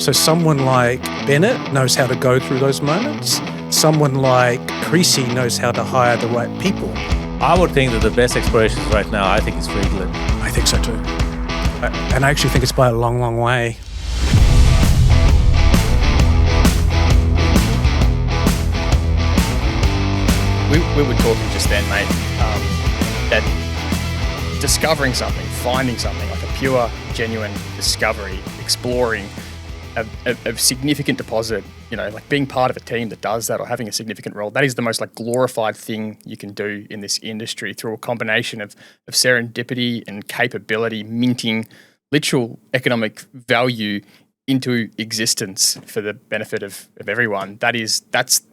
So someone like Bennett knows how to go through those moments. Someone like Creasy knows how to hire the right people. I would think that the best explorations right now, I think, is Friedland. I think so too. And I actually think it's by a long, long way. We were talking just then, mate, that discovering something, finding something, like a pure, genuine discovery, exploring a significant deposit, like being part of a team that does that or having a significant role, that is the most like glorified thing you can do in this industry through a combination of serendipity and capability, minting literal economic value into existence for the benefit of everyone. That's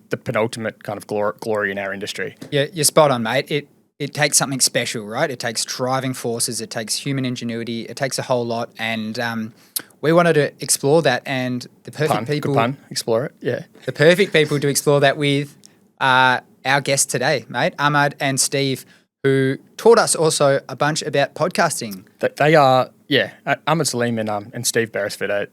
the penultimate kind of glory in our industry. Yeah, you're spot on, mate. It takes something special, right? It takes driving forces, it takes human ingenuity, it takes a whole lot, and we wanted to explore that, and the perfect people... Good pun, explore it, yeah. The perfect people to explore that with our guests today, mate, Ahmad and Steve, who taught us also a bunch about podcasting. They are, Ahmad, Saleem and Steve Beresford are,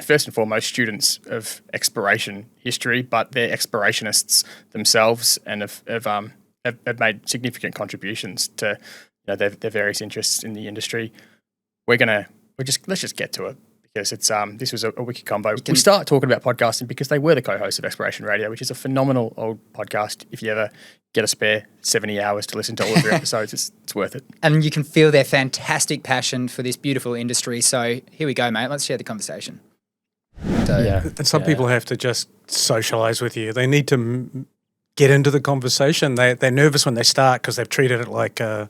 first and foremost students of exploration history, but they're explorationists themselves and have made significant contributions to their various interests in the industry. Let's just get to it, because it's this was a wiki combo. We start talking about podcasting because they were the co-hosts of Exploration Radio, which is a phenomenal old podcast. If you ever get a spare 70 hours to listen to all of their episodes, it's worth it. And you can feel their fantastic passion for this beautiful industry. So here we go, mate. Let's share the conversation. And some people have to just socialise with you. They need to get into the conversation. They're nervous when they start because they've treated it like a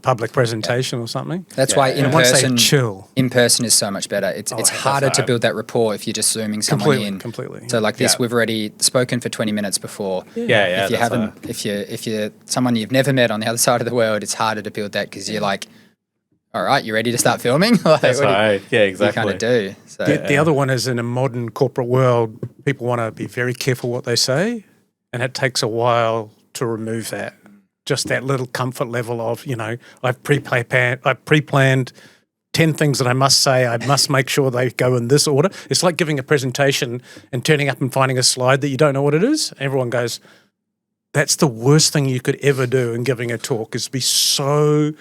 public presentation or something. That's why in person is so much better. It's harder to build that rapport if you're just zooming someone in. Completely. So like this, we've already spoken for 20 minutes before. Yeah. If you're someone you've never met on the other side of the world, it's harder to build that because you're like, all right, you ready to start filming? Like, that's right. Yeah, exactly. You kind of do. So, the other one is, in a modern corporate world, people want to be very careful what they say, and it takes a while to remove that. Just that little comfort level of, I've pre-planned 10 things that I must say. I must make sure they go in this order. It's like giving a presentation and turning up and finding a slide that you don't know what it is. Everyone goes, that's the worst thing you could ever do in giving a talk, is be so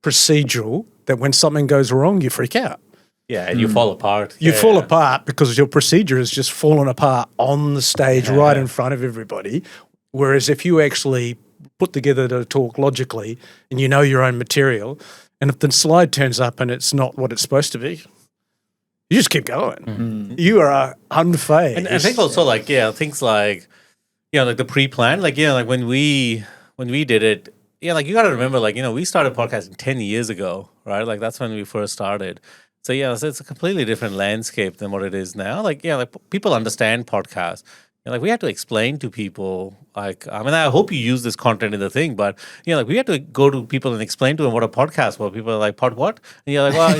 procedural that when something goes wrong, you freak out. Yeah, and you fall apart. You fall apart because your procedure has just fallen apart on the stage right in front of everybody. Whereas if you actually put together the talk logically and you know your own material, and if the slide turns up and it's not what it's supposed to be, you just keep going. Mm-hmm. You are unfazed. And I think also things like the pre-plan, like when we did it, you got to remember, we started podcasting 10 years ago, right? Like that's when we first started. So it's a completely different landscape than what it is now. People understand podcasts. We had to explain to people, I hope you use this content in the thing, but, we had to go to people and explain to them what a podcast was. People are like, pod what? And you're like, well,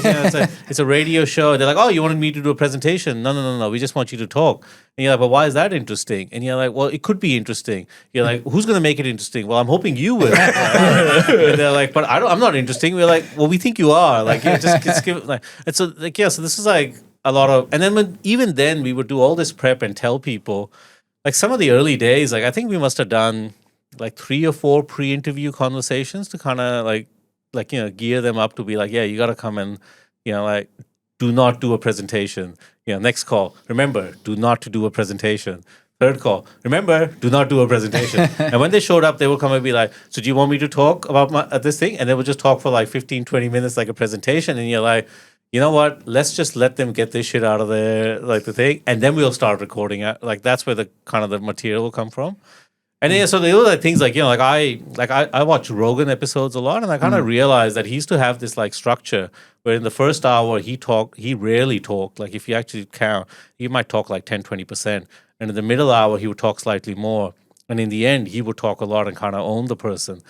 it's a radio show. And they're like, oh, you wanted me to do a presentation? No. We just want you to talk. And you're like, but why is that interesting? And you're like, well, it could be interesting. You're like, who's going to make it interesting? Well, I'm hoping you will. And they're like, but I'm not interesting. We're like, well, we think you are. Just give it. So this is like a lot of, and then even then we would do all this prep and tell people, like some of the early days, I think we must have done 3 or 4 pre-interview conversations to kind of gear them up to be like, yeah, you got to come and, do not do a presentation. Next call, remember, do not to do a presentation. Third call, remember, do not do a presentation. And when they showed up, they would come and be like, so do you want me to talk about this thing? And they would just talk for 15, 20 minutes like a presentation. And you're like, you know what? Let's just let them get this shit out of there, the thing, and then we'll start recording it. That's where the kind of the material will come from. And so the other things I watch Rogan episodes a lot, and I kind of realized that he used to have this structure where in the first hour he rarely talked. If you actually count, he might talk 10-20%, and in the middle hour he would talk slightly more, and in the end he would talk a lot and kind of own the person.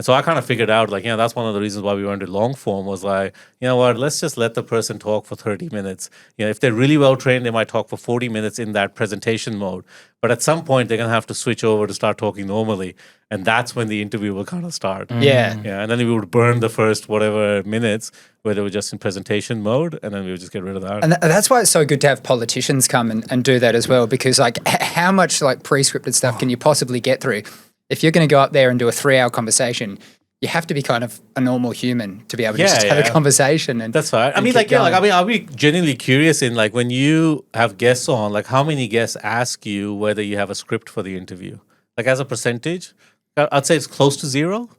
And so I kind of figured out, like, that's one of the reasons why we went to long form was like, you know what, let's just let the person talk for 30 minutes. If they're really well trained, they might talk for 40 minutes in that presentation mode. But at some point, they're going to have to switch over to start talking normally. And that's when the interview will kind of start. Yeah. And then we would burn the first whatever minutes where they were just in presentation mode, and then we would just get rid of that. And that's why it's so good to have politicians come and do that as well, because like how much like pre-scripted stuff can you possibly get through? If you're going to go up there and do a 3-hour conversation, you have to be kind of a normal human to be able to just have a conversation. And that's right. I mean, like, I'll be genuinely curious in like when you have guests on, like how many guests ask you whether you have a script for the interview? Like as a percentage, I'd say it's close to 0.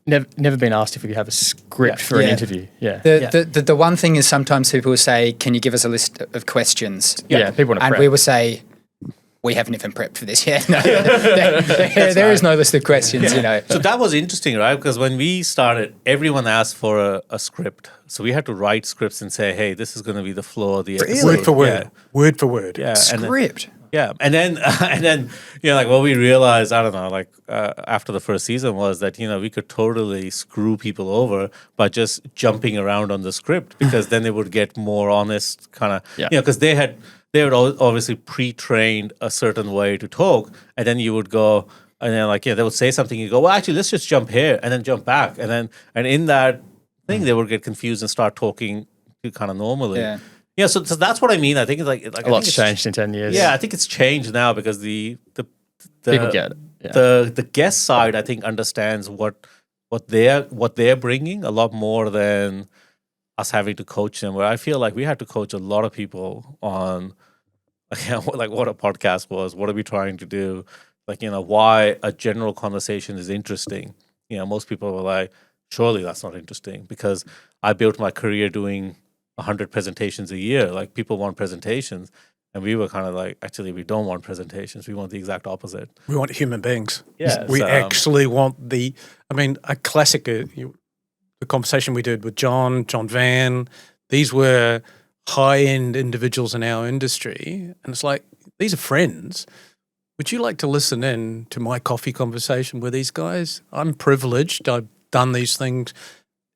Never been asked if we have a script for an interview. Yeah. The one thing is sometimes people will say, "Can you give us a list of questions?" Yeah, people want to and prep. we will say, "We haven't even prepped for this yet." No, there is no list of questions. So that was interesting, right? Because when we started, everyone asked for a script. So we had to write scripts and say, "Hey, this is going to be the flow of the episode." Word for word. Word for word. Yeah. Script. And then like what we realized, I don't know, like after the first season was that we could totally screw people over by just jumping around on the script, because then they would get more honest kind of because they had obviously pre-trained a certain way to talk, and then you would go and then like they would say something, you go, well, actually let's just jump here and then jump back, and in that thing they would get confused and start talking kind of normally. Yeah, so that's what I mean. I think it's like a lot's changed in 10 years. Yeah, I think it's changed now because the people get it. Yeah. The guest side, I think, understands what they're bringing a lot more than us having to coach them. Where I feel like we had to coach a lot of people on like what a podcast was, what are we trying to do, like why a general conversation is interesting. Most people were like, surely that's not interesting, because I built my career doing 100 presentations a year. Like people want presentations, and we were kind of like, actually, we don't want presentations. We want the exact opposite. We want human beings. Yeah, we actually want a classic. The conversation we did with John Van. These were high-end individuals in our industry, and it's like, these are friends. Would you like to listen in to my coffee conversation with these guys? I'm privileged. I've done these things.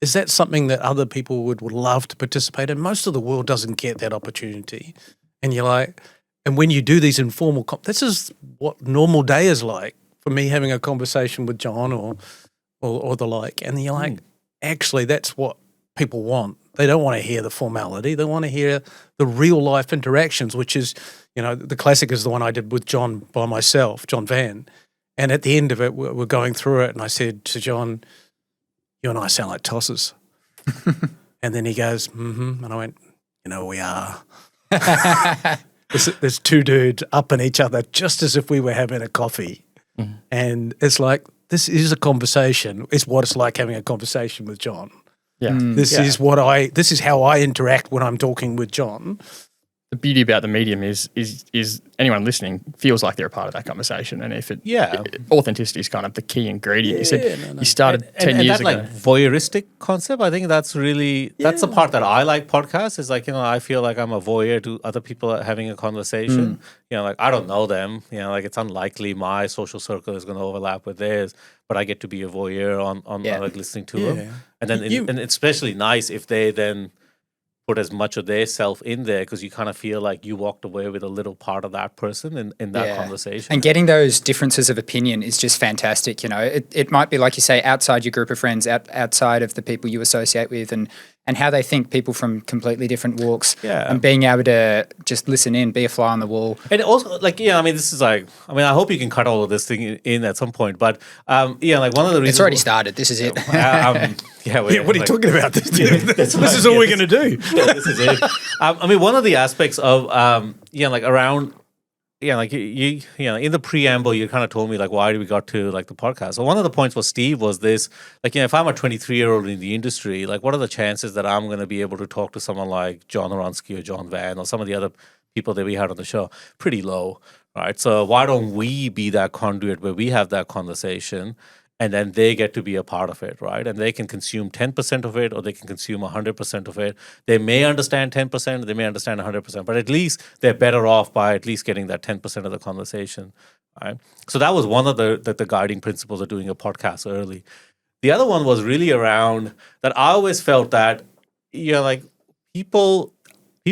Is that something that other people would love to participate in? Most of the world doesn't get that opportunity. And you're like, and when you do these informal, this is what normal day is like for me, having a conversation with John or the like. And you're like, actually, that's what people want. They don't want to hear the formality. They want to hear the real life interactions, which is, the classic is the one I did with John by myself, John Van. And at the end of it, we're going through it. And I said to John, you and I sound like tossers. And then he goes, mm-hmm. And I went, we are. There's two dudes upping each other just as if we were having a coffee. Mm. And it's like, this is a conversation. It's what it's like having a conversation with John. Yeah. This is how I interact when I'm talking with John. The beauty about the medium is anyone listening feels like they're a part of that conversation, and if authenticity is kind of the key ingredient. You said you started 10 years ago. Like voyeuristic concept, I think that's really that's the part that I like. Podcasts is like I feel like I'm a voyeur to other people having a conversation. Like I don't know them. Like it's unlikely my social circle is going to overlap with theirs, but I get to be a voyeur on like listening to them, and then and it's especially nice if they then put as much of their self in there, because you kind of feel like you walked away with a little part of that person in that conversation. And getting those differences of opinion is just fantastic. It might be, like you say, outside your group of friends, outside of the people you associate with, and how they think, people from completely different walks, and being able to just listen in, be a fly on the wall. And also, this is like, I hope you can cut all of this thing in at some point, but like one of the reasons... It's already started. This is it. What are you talking about? This is all we're going to do. This is it. One of the aspects of, around... in the preamble, you kind of told me, like, why we got to, like, the podcast. So one of the points for Steve was this, like, if I'm a 23-year-old in the industry, like, what are the chances that I'm going to be able to talk to someone like John Oransky or John Van or some of the other people that we had on the show? Pretty low, right? So why don't we be that conduit where we have that conversation, and then they get to be a part of it, right? And they can consume 10% of it, or they can consume 100% of it. They may understand 10%, they may understand 100%, but at least they're better off by at least getting that 10% of the conversation, right? So that was one of the guiding principles of doing a podcast early. The other one was really around that I always felt that, like people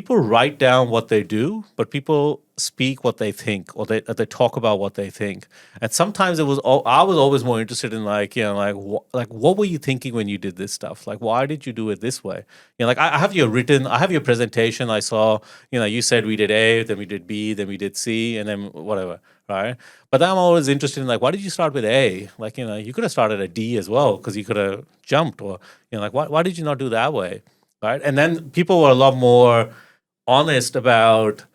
write down what they do, but people speak what they think, or they talk about what they think. And sometimes I was always more interested in what were you thinking when you did this stuff? Like, why did you do it this way? Like I have your presentation. I saw, you said we did A, then we did B, then we did C, and then whatever, right? But then I'm always interested in like, why did you start with A? Like, you could have started at D as well, because you could have jumped, or like, why did you not do that way, right? And then people were a lot more honest about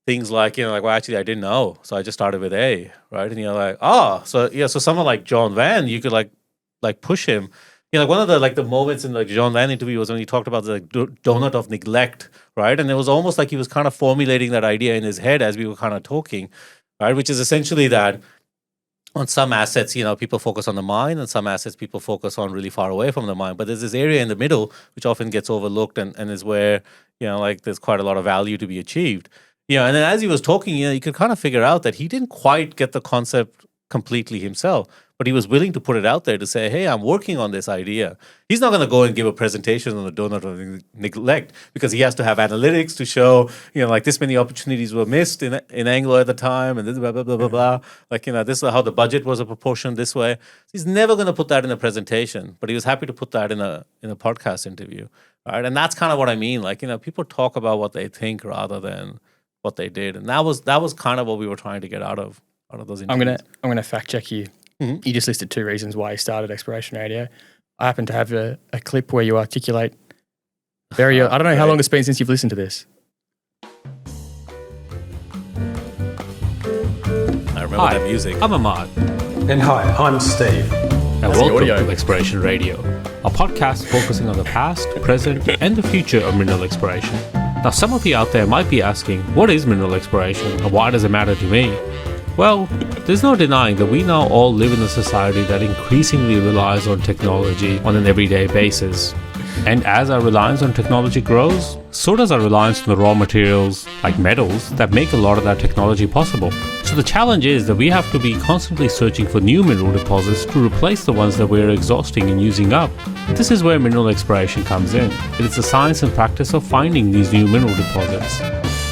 things like, well, actually I didn't know, so I just started with A, right? And you're like, so someone like John Van, you could like push him. Like one of the moments in the John Van interview was when he talked about the donut of neglect, right? And it was almost like he was kind of formulating that idea in his head as we were kind of talking, right? Which is essentially that on some assets, people focus on the mind, and some assets people focus on really far away from the mind. But there's this area in the middle which often gets overlooked and is where, like there's quite a lot of value to be achieved. And then as he was talking, you could kind of figure out that he didn't quite get the concept completely himself, but he was willing to put it out there to say, hey, I'm working on this idea. He's not going to go and give a presentation on the donut of neglect, because he has to have analytics to show, like this many opportunities were missed in Anglo at the time, and this blah, blah, blah, blah, blah. Like, this is how the budget was a proportion this way. He's never going to put that in a presentation, but he was happy to put that in a podcast interview. Right? And that's kind of what I mean. Like, people talk about what they think rather than what they did, and that was kind of what we were trying to get out of those interviews. I'm gonna fact check you. Mm-hmm. You just listed 2 reasons why you started Exploration Radio. I happen to have a clip where you articulate very. I don't know how long it's been since you've listened to this. I remember that music. I'm Ahmad. And hi, I'm Steve. And welcome to Exploration Radio, a podcast focusing on the past, present, and the future of mineral exploration. Now, some of you out there might be asking, what is mineral exploration and why does it matter to me? Well, there's no denying that we now all live in a society that increasingly relies on technology on an everyday basis. And as our reliance on technology grows, so does our reliance on the raw materials, like metals, that make a lot of that technology possible. So the challenge is that we have to be constantly searching for new mineral deposits to replace the ones that we're exhausting and using up. This is where mineral exploration comes in. It is the science and practice of finding these new mineral deposits.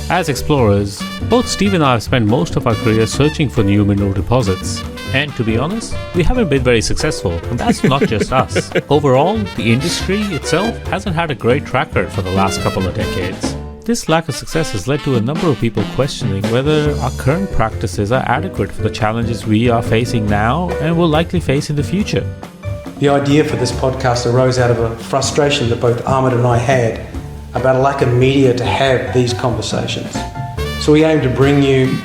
As explorers, both Steve and I have spent most of our careers searching for new mineral deposits. And to be honest, we haven't been very successful, and that's not just us. Overall, the industry itself hasn't had a great track record for the last couple of decades. This lack of success has led to a number of people questioning whether our current practices are adequate for the challenges we are facing now and will likely face in the future. The idea for this podcast arose out of a frustration that both Ahmad and I had about a lack of media to have these conversations. So we aim to bring you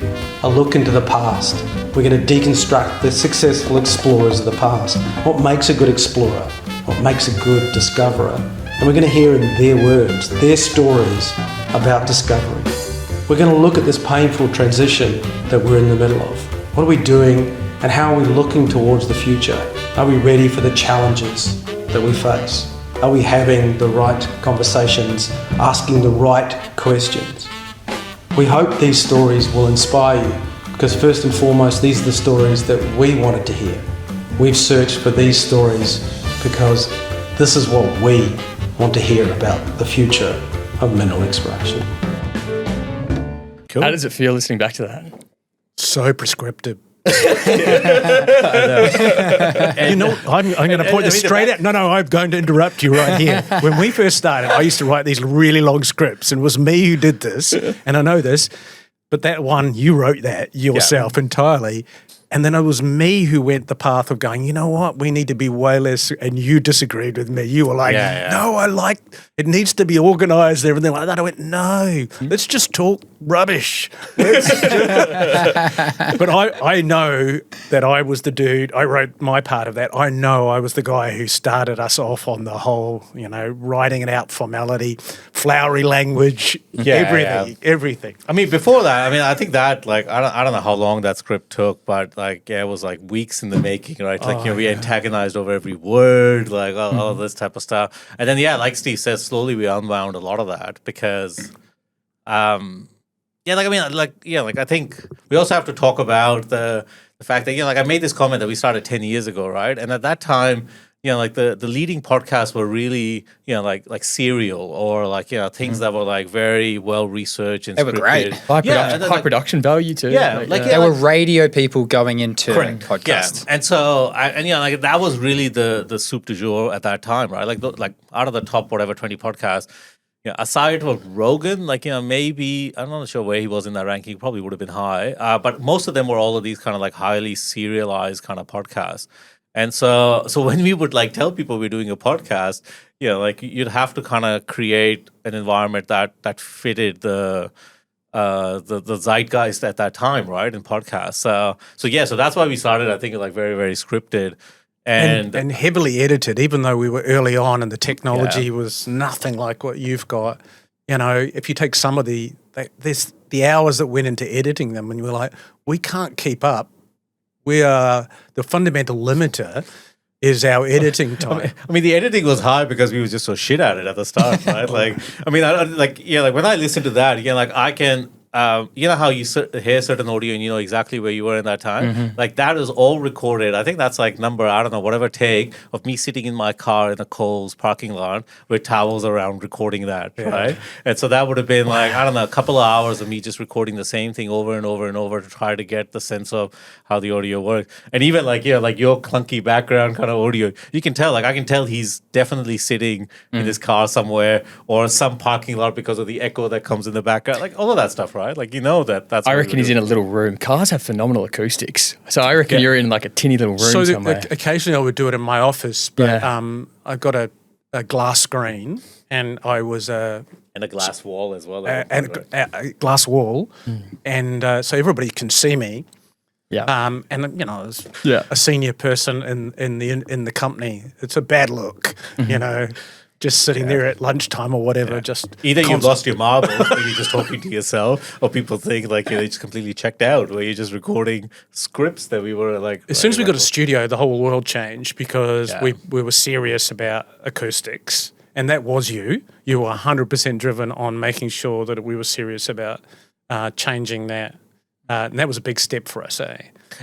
a look into the past. We're going to deconstruct the successful explorers of the past. What makes a good explorer? What makes a good discoverer? And we're going to hear in their words, their stories about discovery. We're going to look at this painful transition that we're in the middle of. What are we doing and how are we looking towards the future? Are we ready for the challenges that we face? Are we having the right conversations, asking the right questions? We hope these stories will inspire you, because first and foremost, these are the stories that we wanted to hear. We've searched for these stories because this is what we want to hear about the future of mineral exploration. Cool. How does it feel listening back to that? So prescriptive. I'm going to point this straight out. No, I'm going to interrupt you right here. When we first started, I used to write these really long scripts, and it was me who did this, and I know this, but that one, you wrote that yourself entirely. And then it was me who went the path of going, you know what, we need to be way less, and you disagreed with me. You were like, no, I like, it needs to be organised and everything like that. I went, no, let's just talk rubbish. But I know that I was the dude, I wrote my part of that. I know I was the guy who started us off on the whole, writing it out formality, flowery language, everything. I mean, before that, I think that, I don't know how long that script took, but it was weeks in the making, right? We antagonized over every word, all of this type of stuff. And then, like Steve says, slowly we unwound a lot of that because, I think we also have to talk about the fact that, I made this comment that we started 10 years ago, right? And at that time, like the leading podcasts were really, like serial or like, things that were like very well researched and They were great. High production value too. There were radio people going into podcasts. Yeah. And so, like that was really the soup du jour at that time, right? Like out of the top, whatever, 20 podcasts, aside from Rogan, like, maybe, I'm not sure where he was in that ranking, probably would have been high. But most of them were all of these kind of like highly serialized kind of podcasts. And so when we would like tell people we're doing a podcast, like you'd have to kind of create an environment that fitted the zeitgeist at that time, right? In podcasts. So that's why we started, I think, like very, very scripted. And heavily edited, even though we were early on and the technology was nothing like what you've got. If you take some of the hours that went into editing them, and you were like, we can't keep up. We are the fundamental limiter is our editing time. I mean, the editing was high because we were just so shit at it at the start, right? Like, I mean, like when I listen to that, like I can. How you hear certain audio and you know exactly where you were in that time? Like that is all recorded. I think that's like number, I don't know, whatever take of me sitting in my car in a Kohl's parking lot with towels around recording that, right? And so that would have been like, I don't know, a couple of hours of me just recording the same thing over and over and over to try to get the sense of how the audio works. And even like, like your clunky background kind of audio, you can tell, like I can tell he's definitely sitting in his car somewhere or some parking lot because of the echo that comes in the background, like all of that stuff, right? Like, that's... I reckon he's in a little room. Cars have phenomenal acoustics. So I reckon you're in like a tinny little room somewhere. Occasionally I would do it in my office, but I got a glass screen and I was... and a glass wall as well. A glass wall. And so everybody can see me. Yeah. And, I was a senior person in the company. It's a bad look, just sitting there at lunchtime or whatever. Just either you've lost your marbles, or you're just talking to yourself, or people think like you're just completely checked out, where you're just recording scripts that we were like. As soon as we got a studio, the whole world changed because we were serious about acoustics, and that was you. You were 100% driven on making sure that we were serious about changing that, and that was a big step for us, eh?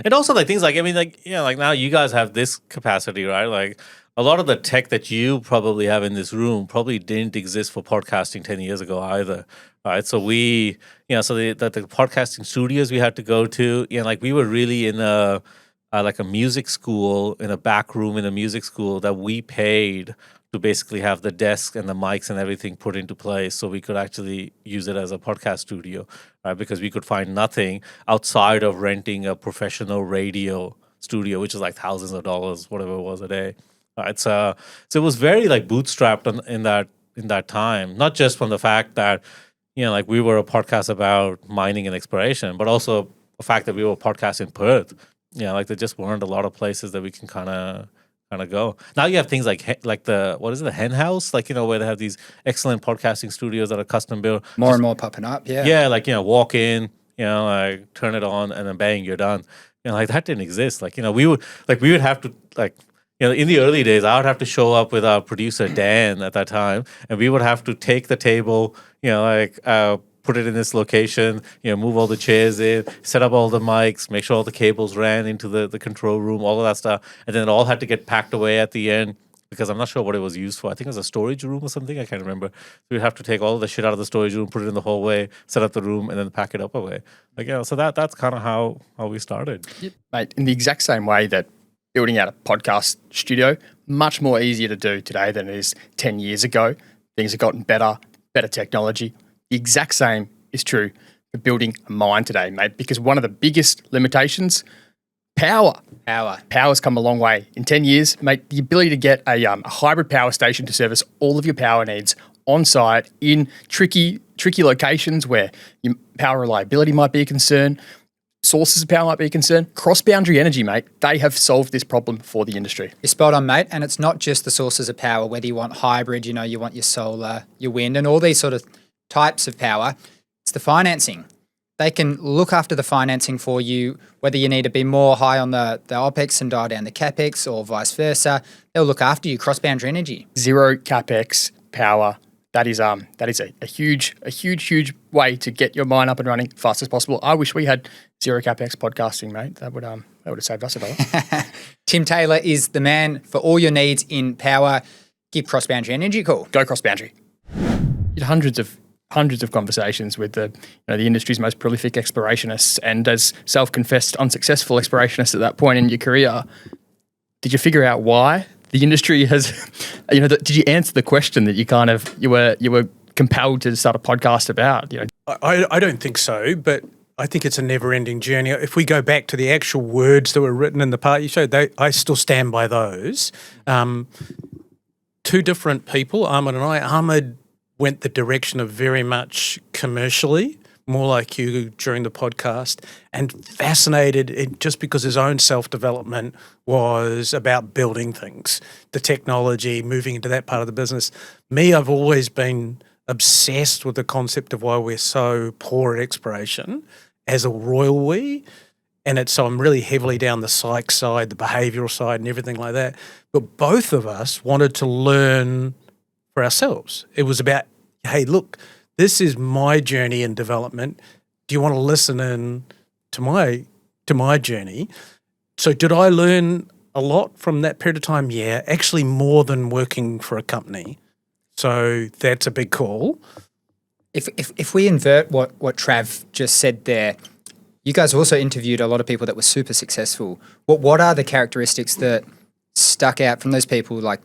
And also like things like like now you guys have this capacity, right? Like. A lot of the tech that you probably have in this room probably didn't exist for podcasting 10 years ago either, right? So we, so the podcasting studios we had to go to, like we were really in a music school, in a back room in a music school that we paid to basically have the desk and the mics and everything put into place so we could actually use it as a podcast studio, right? Because we could find nothing outside of renting a professional radio studio, which is like thousands of dollars, whatever it was a day. Right, so it was very like bootstrapped in that time, not just from the fact that like we were a podcast about mining and exploration, but also the fact that we were a podcast in Perth. Like there just weren't a lot of places that we can kind of go. Now you have things like the Hen House, like where they have these excellent podcasting studios that are custom built. More and more popping up, yeah. Like walk in, like turn it on, and then bang, you're done. Like that didn't exist. Like we would have to like. In the early days, I would have to show up with our producer, Dan, at that time, and we would have to take the table, put it in this location, move all the chairs in, set up all the mics, make sure all the cables ran into the control room, all of that stuff. And then it all had to get packed away at the end because I'm not sure what it was used for. I think it was a storage room or something. I can't remember. So we'd have to take all of the shit out of the storage room, put it in the hallway, set up the room, and then pack it up away. So that's kind of how we started. Yep. Mate, in the exact same way that building out a podcast studio, much more easier to do today than it is 10 years ago. Things have gotten better technology. The exact same is true for building a mine today, mate, because one of the biggest limitations, power. Power's come a long way. In 10 years, mate, the ability to get a hybrid power station to service all of your power needs on site in tricky locations where your power reliability might be a concern, sources of power might be a concern. Cross-boundary energy, mate, they have solved this problem for the industry. You're spot on, mate. And it's not just the sources of power, whether you want hybrid, you want your solar, your wind, and all these sort of types of power. It's the financing. They can look after the financing for you, whether you need to be more high on the OPEX and dial down the CAPEX or vice versa. They'll look after you, cross-boundary energy. Zero CAPEX power that is a huge way to get your mind up and running fast as possible. I wish we had zero capex podcasting, mate. That would have saved us a dollar. Tim Taylor is the man for all your needs in power. Give Cross Boundary Energy a call. Go Cross Boundary. You had hundreds of conversations with the industry's most prolific explorationists, and as self-confessed unsuccessful explorationists at that point in your career, did you figure out why the industry has, did you answer the question that you were compelled to start a podcast about? I don't think so, but I think it's a never-ending journey. If we go back to the actual words that were written in the part you showed, I still stand by those. Two different people, Ahmad and I. Ahmad went the direction of very much commercially, more like you during the podcast, and fascinated just because his own self-development was about building things, the technology, moving into that part of the business. Me, I've always been obsessed with the concept of why we're so poor at exploration as a royal we. And so I'm really heavily down the psych side, the behavioural side and everything like that. But both of us wanted to learn for ourselves. It was about, hey, look, this is my journey in development. Do you want to listen in to my journey? So did I learn a lot from that period of time? Yeah, actually more than working for a company. So that's a big call. If we invert what Trav just said there, you guys also interviewed a lot of people that were super successful. What are the characteristics that stuck out from those people? Like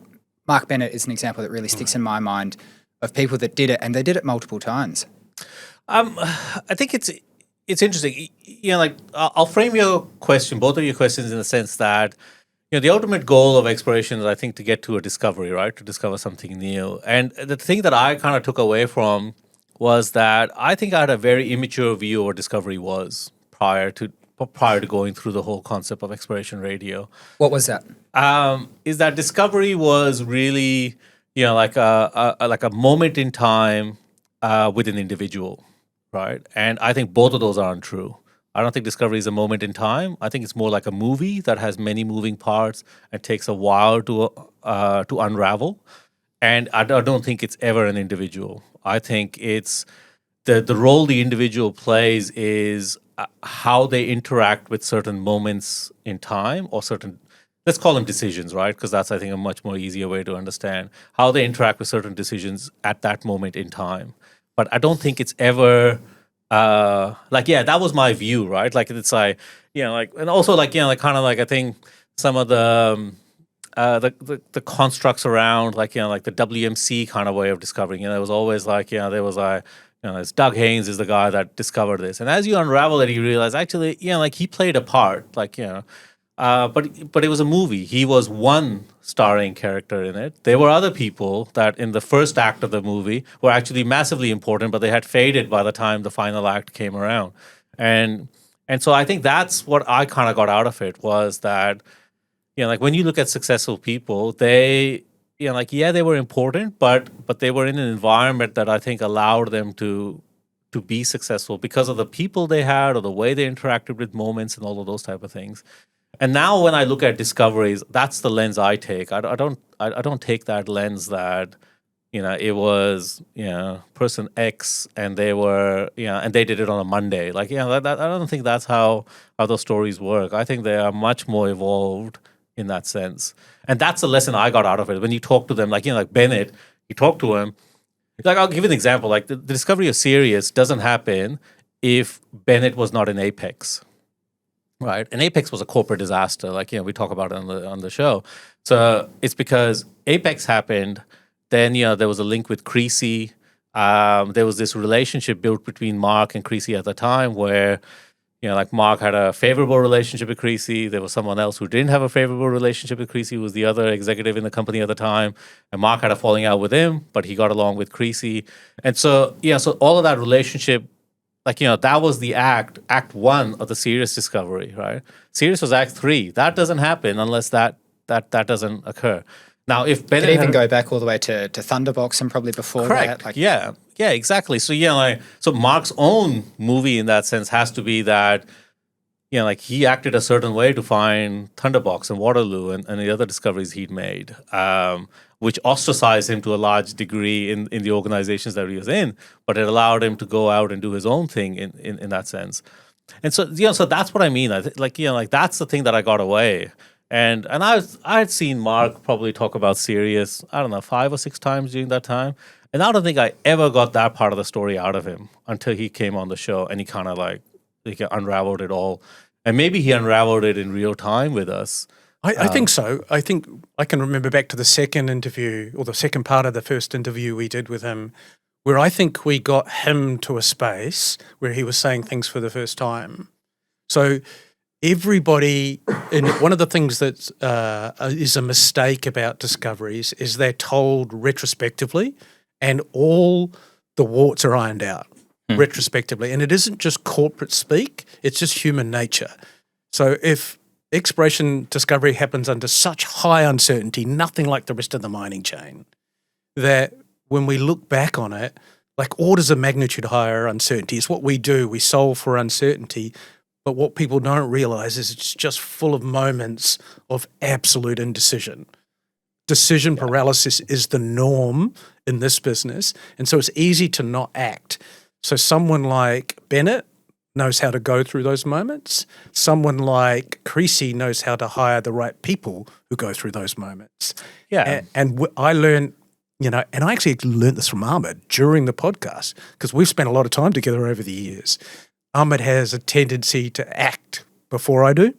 Mark Bennett is an example that really sticks in my mind of people that did it, and they did it multiple times. I think it's interesting. I'll frame your question, both of your questions, in the sense that the ultimate goal of exploration is, I think, to get to a discovery, right? To discover something new. And the thing that I kind of took away from was that I think I had a very immature view of what discovery was prior to going through the whole concept of exploration radio. What was that? Is that discovery was really, like a moment in time with an individual, right? And I think both of those are untrue. I don't think discovery is a moment in time. I think it's more like a movie that has many moving parts and takes a while to unravel. And I don't think it's ever an individual. I think it's the role the individual plays is how they interact with certain moments in time, or certain, let's call them decisions, right? Because that's, I think, a much more easier way to understand how they interact with certain decisions at that moment in time. But I don't think it's ever that was my view, right? Like it's like, and also kind of I think some of the constructs around the WMC kind of way of discovering, it was always there was it's Doug Haynes is the guy that discovered this. And as you unravel it, you realize actually, he played a part, but it was a movie. He was one starring character in it. There were other people that in the first act of the movie were actually massively important, but they had faded by the time the final act came around. And so I think that's what I kind of got out of it, was that, when you look at successful people, they, they were important, but they were in an environment that I think allowed them to be successful because of the people they had or the way they interacted with moments and all of those type of things. And now when I look at discoveries, that's the lens I take. I don't take that lens that, it was, person X and they were, and they did it on a Monday. I don't think that's how those stories work. I think they are much more evolved in that sense. And that's the lesson I got out of it. When you talk to them, like Bennett, you talk to him, I'll give you an example. The discovery of Sirius doesn't happen if Bennett was not in Apex. Right, and Apex was a corporate disaster, we talk about it on the show. So it's because Apex happened, then there was a link with Creasy. There was this relationship built between Mark and Creasy at the time, where Mark had a favorable relationship with Creasy. There was someone else who didn't have a favorable relationship with Creasy, who was the other executive in the company at the time, and Mark had a falling out with him, but he got along with Creasy, and so so all of that relationship. That was the act 1 of the Sirius discovery, right? Sirius was act 3. That doesn't happen unless that doesn't occur. Now, if Bennett could even go back all the way to Thunderbox and probably before correct. that. Yeah, exactly. So so Mark's own movie in that sense has to be that, he acted a certain way to find Thunderbox and Waterloo and the other discoveries he'd made. which ostracized him to a large degree in the organizations that he was in, but it allowed him to go out and do his own thing in that sense. And so, so that's what I mean. That's the thing that I got away. And I had seen Mark probably talk about Sirius, I don't know, 5 or 6 times during that time. And I don't think I ever got that part of the story out of him until he came on the show and he kind of he unraveled it all. And maybe he unraveled it in real time with us. I think so. I think I can remember back to the second interview, or the second part of the first interview we did with him, where I think we got him to a space where he was saying things for the first time. So everybody, and one of the things that is a mistake about discoveries is they're told retrospectively, and all the warts are ironed out retrospectively. And it isn't just corporate speak, it's just human nature. So if exploration discovery happens under such high uncertainty, nothing like the rest of the mining chain, that when we look back on it, like orders of magnitude higher uncertainty is what we do. We solve for uncertainty. But what people don't realize is it's just full of moments of absolute indecision. Decision paralysis is the norm in this business. And so it's easy to not act. So someone like Bennett knows how to go through those moments. Someone like Creasy knows how to hire the right people who go through those moments. Yeah. And I learned, and I actually learned this from Ahmad during the podcast because we've spent a lot of time together over the years. Ahmad has a tendency to act before I do.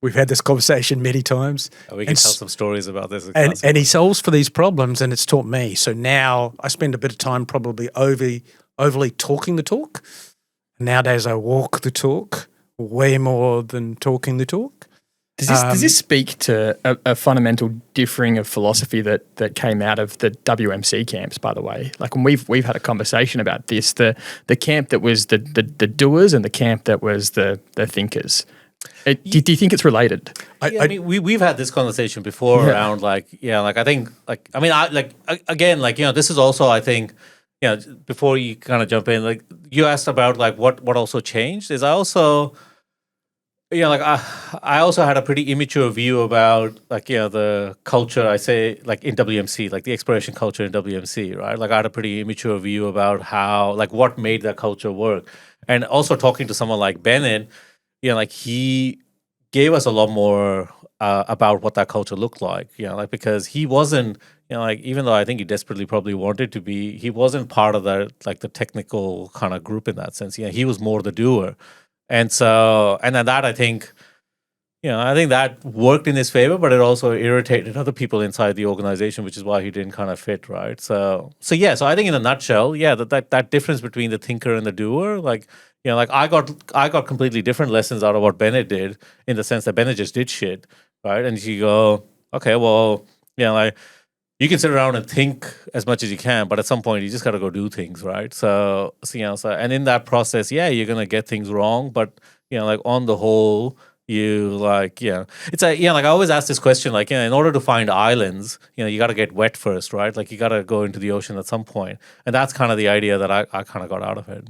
We've had this conversation many times. We can tell some stories about this. And he solves for these problems, and it's taught me. So now I spend a bit of time probably overly talking the talk. Nowadays I walk the talk way more than talking the talk. Does this speak to a fundamental differing of philosophy that came out of the WMC camps, by the way? Like when we've had a conversation about this, the camp that was the doers and the camp that was the thinkers. Do you think it's related? I mean, we've had this conversation before around this is also, I think, before you kind of jump in, like you asked about like what also changed is I also had a pretty immature view about the culture, I say, like in WMC, like the exploration culture in WMC, right? Like I had a pretty immature view about how, like what made that culture work. And also talking to someone like Bennett, he gave us a lot more about what that culture looked like, because he wasn't, even though I think he desperately probably wanted to be, he wasn't part of the technical kind of group in that sense. He was more the doer. And so, and then that I think that worked in his favor, but it also irritated other people inside the organization, which is why he didn't kind of fit, right? So I think in a nutshell, that difference between the thinker and the doer, I got completely different lessons out of what Bennett did, in the sense that Bennett just did shit, right? And you go, okay, well, you can sit around and think as much as you can, but at some point you just got to go do things, right? So and in that process, you're gonna get things wrong, but on the whole, it's I always ask this question, in order to find islands, you got to get wet first, right? Like you got to go into the ocean at some point, and that's kind of the idea that I kind of got out of it.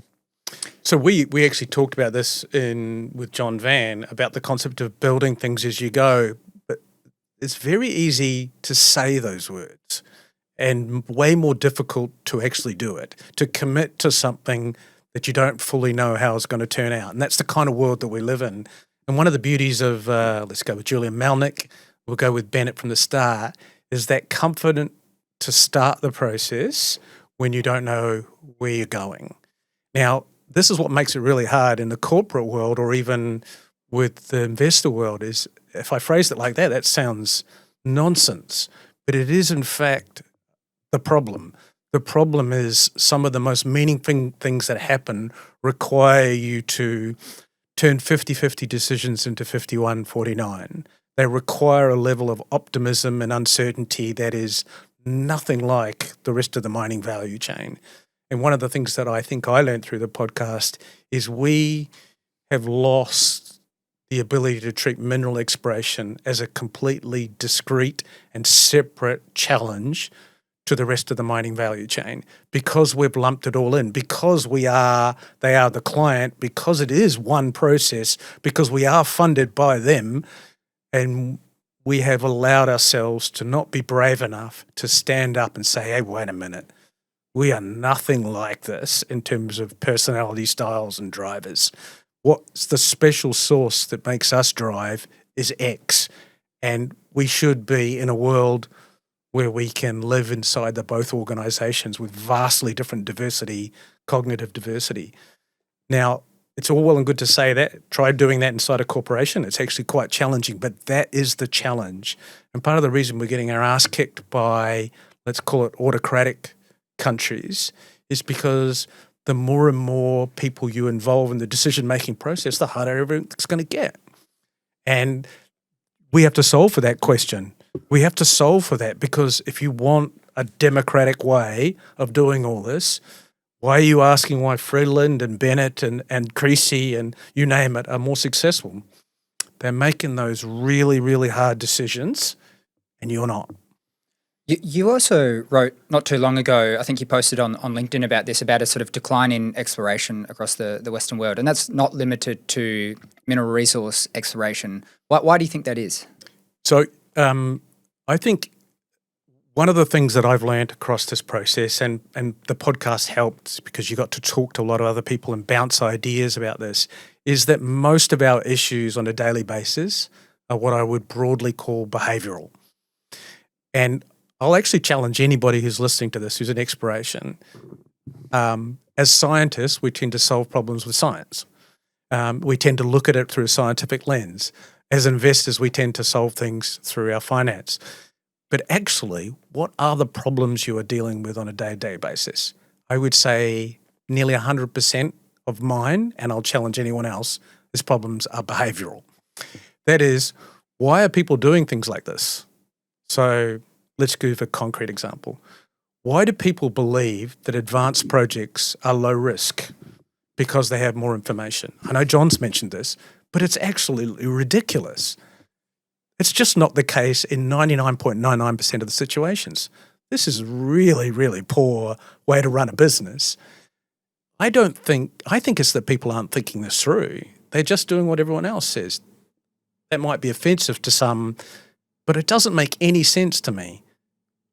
So we actually talked about this with John Van about the concept of building things as you go. It's very easy to say those words and way more difficult to actually do it, to commit to something that you don't fully know how it's going to turn out. And that's the kind of world that we live in. And one of the beauties of, let's go with Julian Melnick, we'll go with Bennett from the start, is that confident to start the process when you don't know where you're going. Now, this is what makes it really hard in the corporate world, or even with the investor world, is if I phrase it like that, that sounds nonsense, but it is in fact the problem. The problem is some of the most meaningful things that happen require you to turn 50-50 decisions into 51-49. They require a level of optimism and uncertainty that is nothing like the rest of the mining value chain. And one of the things that I think I learned through the podcast is we have lost the ability to treat mineral exploration as a completely discrete and separate challenge to the rest of the mining value chain, because we've lumped it all in, because they are the client, because it is one process, because we are funded by them, and we have allowed ourselves to not be brave enough to stand up and say, hey, wait a minute, we are nothing like this in terms of personality styles and drivers. What's the special sauce that makes us drive is X. And we should be in a world where we can live inside the both organizations with vastly different diversity, cognitive diversity. Now, it's all well and good to say that. Try doing that inside a corporation. It's actually quite challenging, but that is the challenge. And part of the reason we're getting our ass kicked by, let's call it autocratic countries, is because the more and more people you involve in the decision-making process, the harder everything's going to get. And we have to solve for that question. We have to solve for that, because if you want a democratic way of doing all this, why are you asking why Friedland and Bennett and Creasy and you name it are more successful? They're making those really, really hard decisions, and you're not. You also wrote not too long ago, I think you posted on LinkedIn about this, about a sort of decline in exploration across the Western world, and that's not limited to mineral resource exploration. Why do you think that is? So I think one of the things that I've learned across this process, and the podcast helped because you got to talk to a lot of other people and bounce ideas about this, is that most of our issues on a daily basis are what I would broadly call behavioural. And I'll actually challenge anybody who's listening to this who's in exploration. As scientists, we tend to solve problems with science. We tend to look at it through a scientific lens. As investors, we tend to solve things through our finance. But actually, what are the problems you are dealing with on a day-to-day basis? I would say nearly 100% of mine, and I'll challenge anyone else, these problems are behavioural. That is, why are people doing things like this? So let's give a concrete example. Why do people believe that advanced projects are low risk? Because they have more information. I know John's mentioned this, but it's absolutely ridiculous. It's just not the case in 99.99% of the situations. This is really, really poor way to run a business. I think it's that people aren't thinking this through. They're just doing what everyone else says. That might be offensive to some, but it doesn't make any sense to me.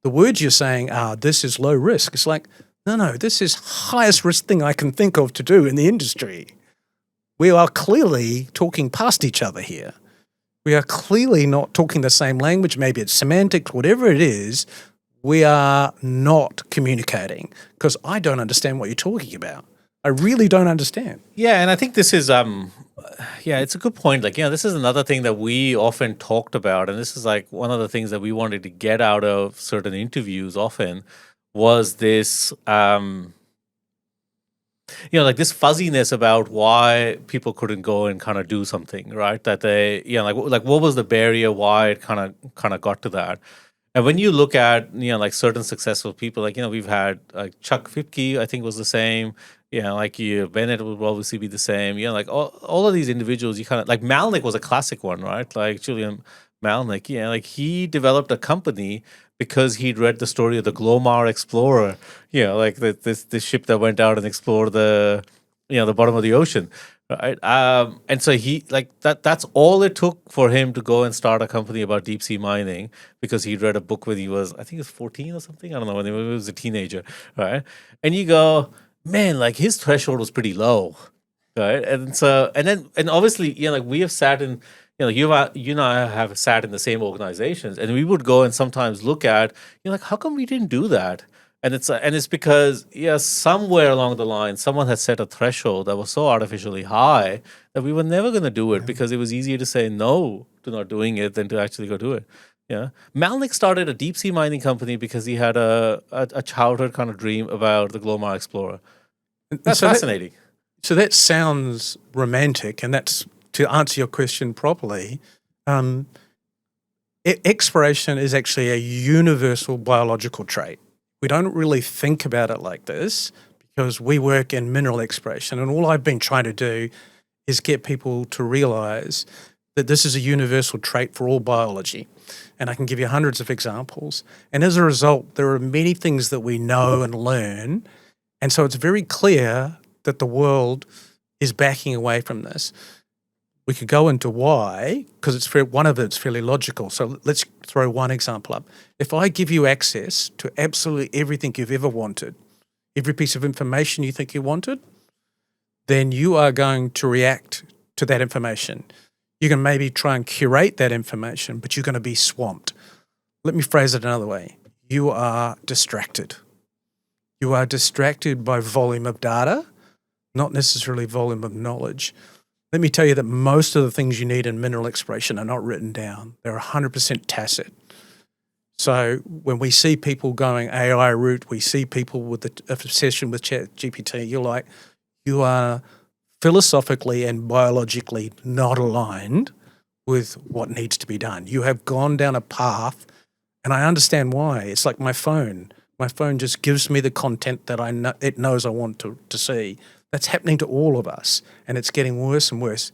The words you're saying are, this is low risk. It's like, no, this is highest risk thing I can think of to do in the industry. We are clearly talking past each other here. We are clearly not talking the same language. Maybe it's semantics, whatever it is. We are not communicating because I don't understand what you're talking about. I really don't understand. Yeah, and I think this is, it's a good point. Like, this is another thing that we often talked about, and this is like one of the things that we wanted to get out of certain interviews often was this, like this fuzziness about why people couldn't go and kind of do something, right? That they, like what was the barrier? Why it kind of got to that? And when you look at, like certain successful people, like, we've had like Chuck Fipke, I think was the same. Like Bennett would obviously be the same. Like all of these individuals, you kind of like Malnick was a classic one, right? Like Julian Malnick, like he developed a company because he'd read the story of the Glomar Explorer, like this ship that went out and explored the bottom of the ocean, right? And so he like that's all it took for him to go and start a company about deep sea mining because he'd read a book when he was, I think he was 14 or something. I don't know, when he was a teenager, right? And you go, man, like his threshold was pretty low, right? And so, and obviously, like we have sat in, you and I have sat in the same organizations, and we would go and sometimes look at, like, how come we didn't do that? And it's because, somewhere along the line, someone had set a threshold that was so artificially high that we were never going to do it because it was easier to say no to not doing it than to actually go do it. Yeah, Malnick started a deep sea mining company because he had a childhood kind of dream about the Glomar Explorer. That's fascinating. So that sounds romantic, and that's, to answer your question properly, exploration is actually a universal biological trait. We don't really think about it like this because we work in mineral exploration, and all I've been trying to do is get people to realize that this is a universal trait for all biology. And I can give you hundreds of examples. And as a result, there are many things that we know and learn. And so it's very clear that the world is backing away from this. We could go into why, because one of it's fairly logical. So let's throw one example up. If I give you access to absolutely everything you've ever wanted, every piece of information you think you wanted, then you are going to react to that information. You can maybe try and curate that information, but you're going to be swamped. Let me phrase it another way. You are distracted. You are distracted by volume of data, not necessarily volume of knowledge. Let me tell you that most of the things you need in mineral exploration are not written down. They're 100% tacit. So when we see people going AI route, we see people with the obsession with ChatGPT, you are philosophically and biologically not aligned with what needs to be done. You have gone down a path, and I understand why. It's like my phone. My phone just gives me the content that it knows I want to see. That's happening to all of us, and it's getting worse and worse.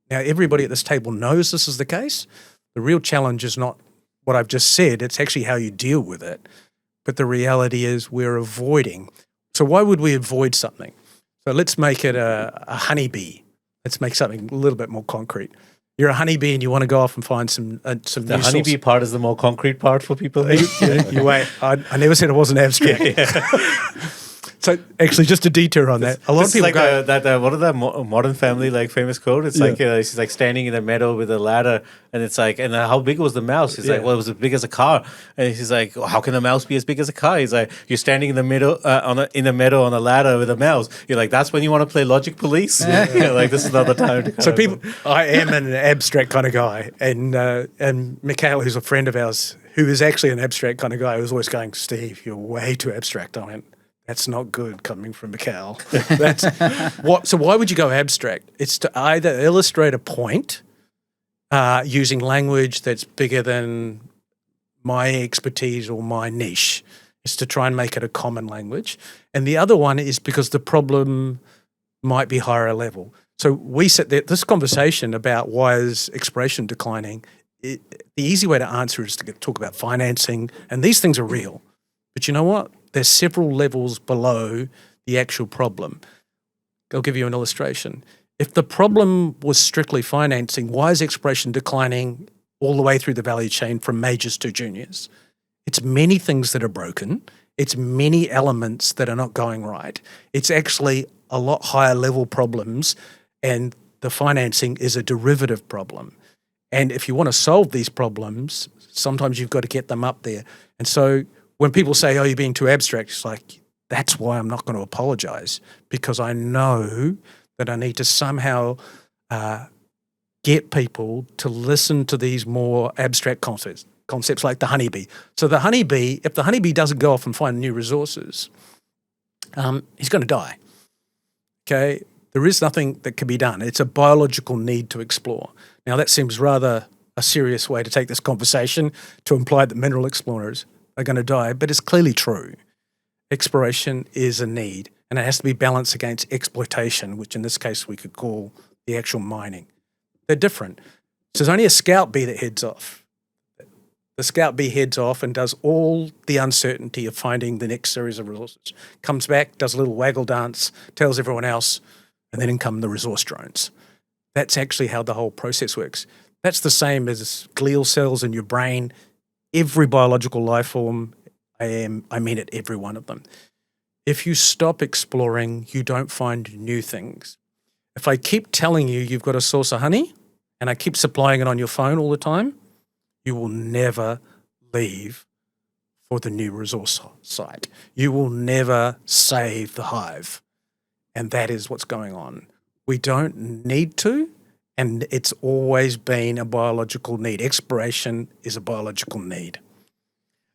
Now, everybody at this table knows this is the case. The real challenge is not what I've just said. It's actually how you deal with it. But the reality is we're avoiding. So why would we avoid something? So let's make it a honeybee. Let's make something a little bit more concrete. You're a honeybee and you want to go off and find some The honeybee part is the more concrete part for people. You wait. I never said it wasn't abstract. So actually, just a detour on that. A lot of people like go that. What is that Modern Family like famous quote? It's like she's like standing in the meadow with a ladder, and it's like, and how big was the mouse? He's like, well, it was as big as a car. And he's like, well, how can a mouse be as big as a car? He's like, you're standing in the middle in the meadow on a ladder with a mouse. You're like, that's when you want to play logic police. Like this is not the time. I am an abstract kind of guy, and Mikhail, who's a friend of ours, who is actually an abstract kind of guy, was always going, Steve, you're way too abstract. I went, that's not good coming from Mikhail. So why would you go abstract? It's to either illustrate a point using language that's bigger than my expertise or my niche. It's to try and make it a common language. And the other one is because the problem might be higher level. So we set this conversation about why is exploration declining. The easy way to answer is to talk about financing, and these things are real. But you know what? There's several levels below the actual problem. I'll give you an illustration. If the problem was strictly financing, why is exploration declining all the way through the value chain from majors to juniors? It's many things that are broken. It's many elements that are not going right. It's actually a lot higher level problems, and the financing is a derivative problem. And if you want to solve these problems, sometimes you've got to get them up there. And so when people say, oh, you're being too abstract, it's like, that's why I'm not going to apologize, because I know that I need to somehow get people to listen to these more abstract concepts like the honeybee. So the honeybee, if the honeybee doesn't go off and find new resources, he's going to die. Okay? There is nothing that can be done. It's a biological need to explore. Now, that seems rather a serious way to take this conversation, to imply that mineral explorers are going to die, but it's clearly true. Exploration is a need, and it has to be balanced against exploitation, which in this case we could call the actual mining. They're different. So there's only a scout bee that heads off. The scout bee heads off and does all the uncertainty of finding the next series of resources. Comes back, does a little waggle dance, tells everyone else, and then in come the resource drones. That's actually how the whole process works. That's the same as glial cells in your brain. Every biological life form, I mean it, every one of them. If you stop exploring, you don't find new things. If I keep telling you you've got a source of honey and I keep supplying it on your phone all the time, you will never leave for the new resource site. You will never save the hive. And that is what's going on. We don't need to, and it's always been a biological need. Exploration is a biological need.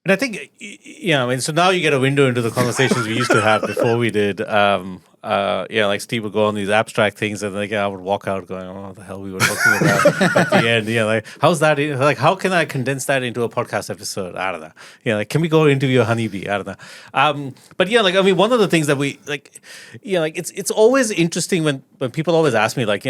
And I think, I mean, so now you get a window into the conversations we used to have before we did. Like Steve would go on these abstract things, and I would walk out going, "Oh, what the hell we were talking about at the end?" Like, how's that? Like, how can I condense that into a podcast episode? I don't know. Like, can we go interview a honeybee? I don't know. But like, I mean, one of the things that we like, it's always interesting when people always ask me, like,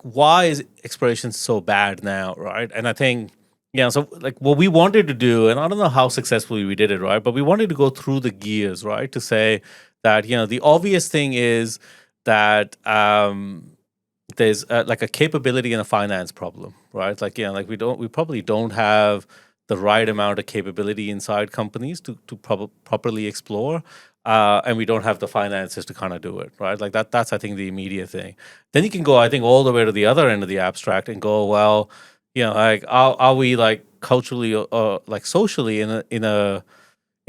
why is exploration so bad now, right? And I think. Yeah, so like what we wanted to do, and I don't know how successfully we did it, right? But we wanted to go through the gears, right? To say that, the obvious thing is that, there's like a capability and a finance problem, right? Like, like we probably don't have the right amount of capability inside companies to properly explore, and we don't have the finances to kind of do it, right? Like that's I think the immediate thing. Then you can go, I think, all the way to the other end of the abstract and go, well, like are we like culturally or like socially in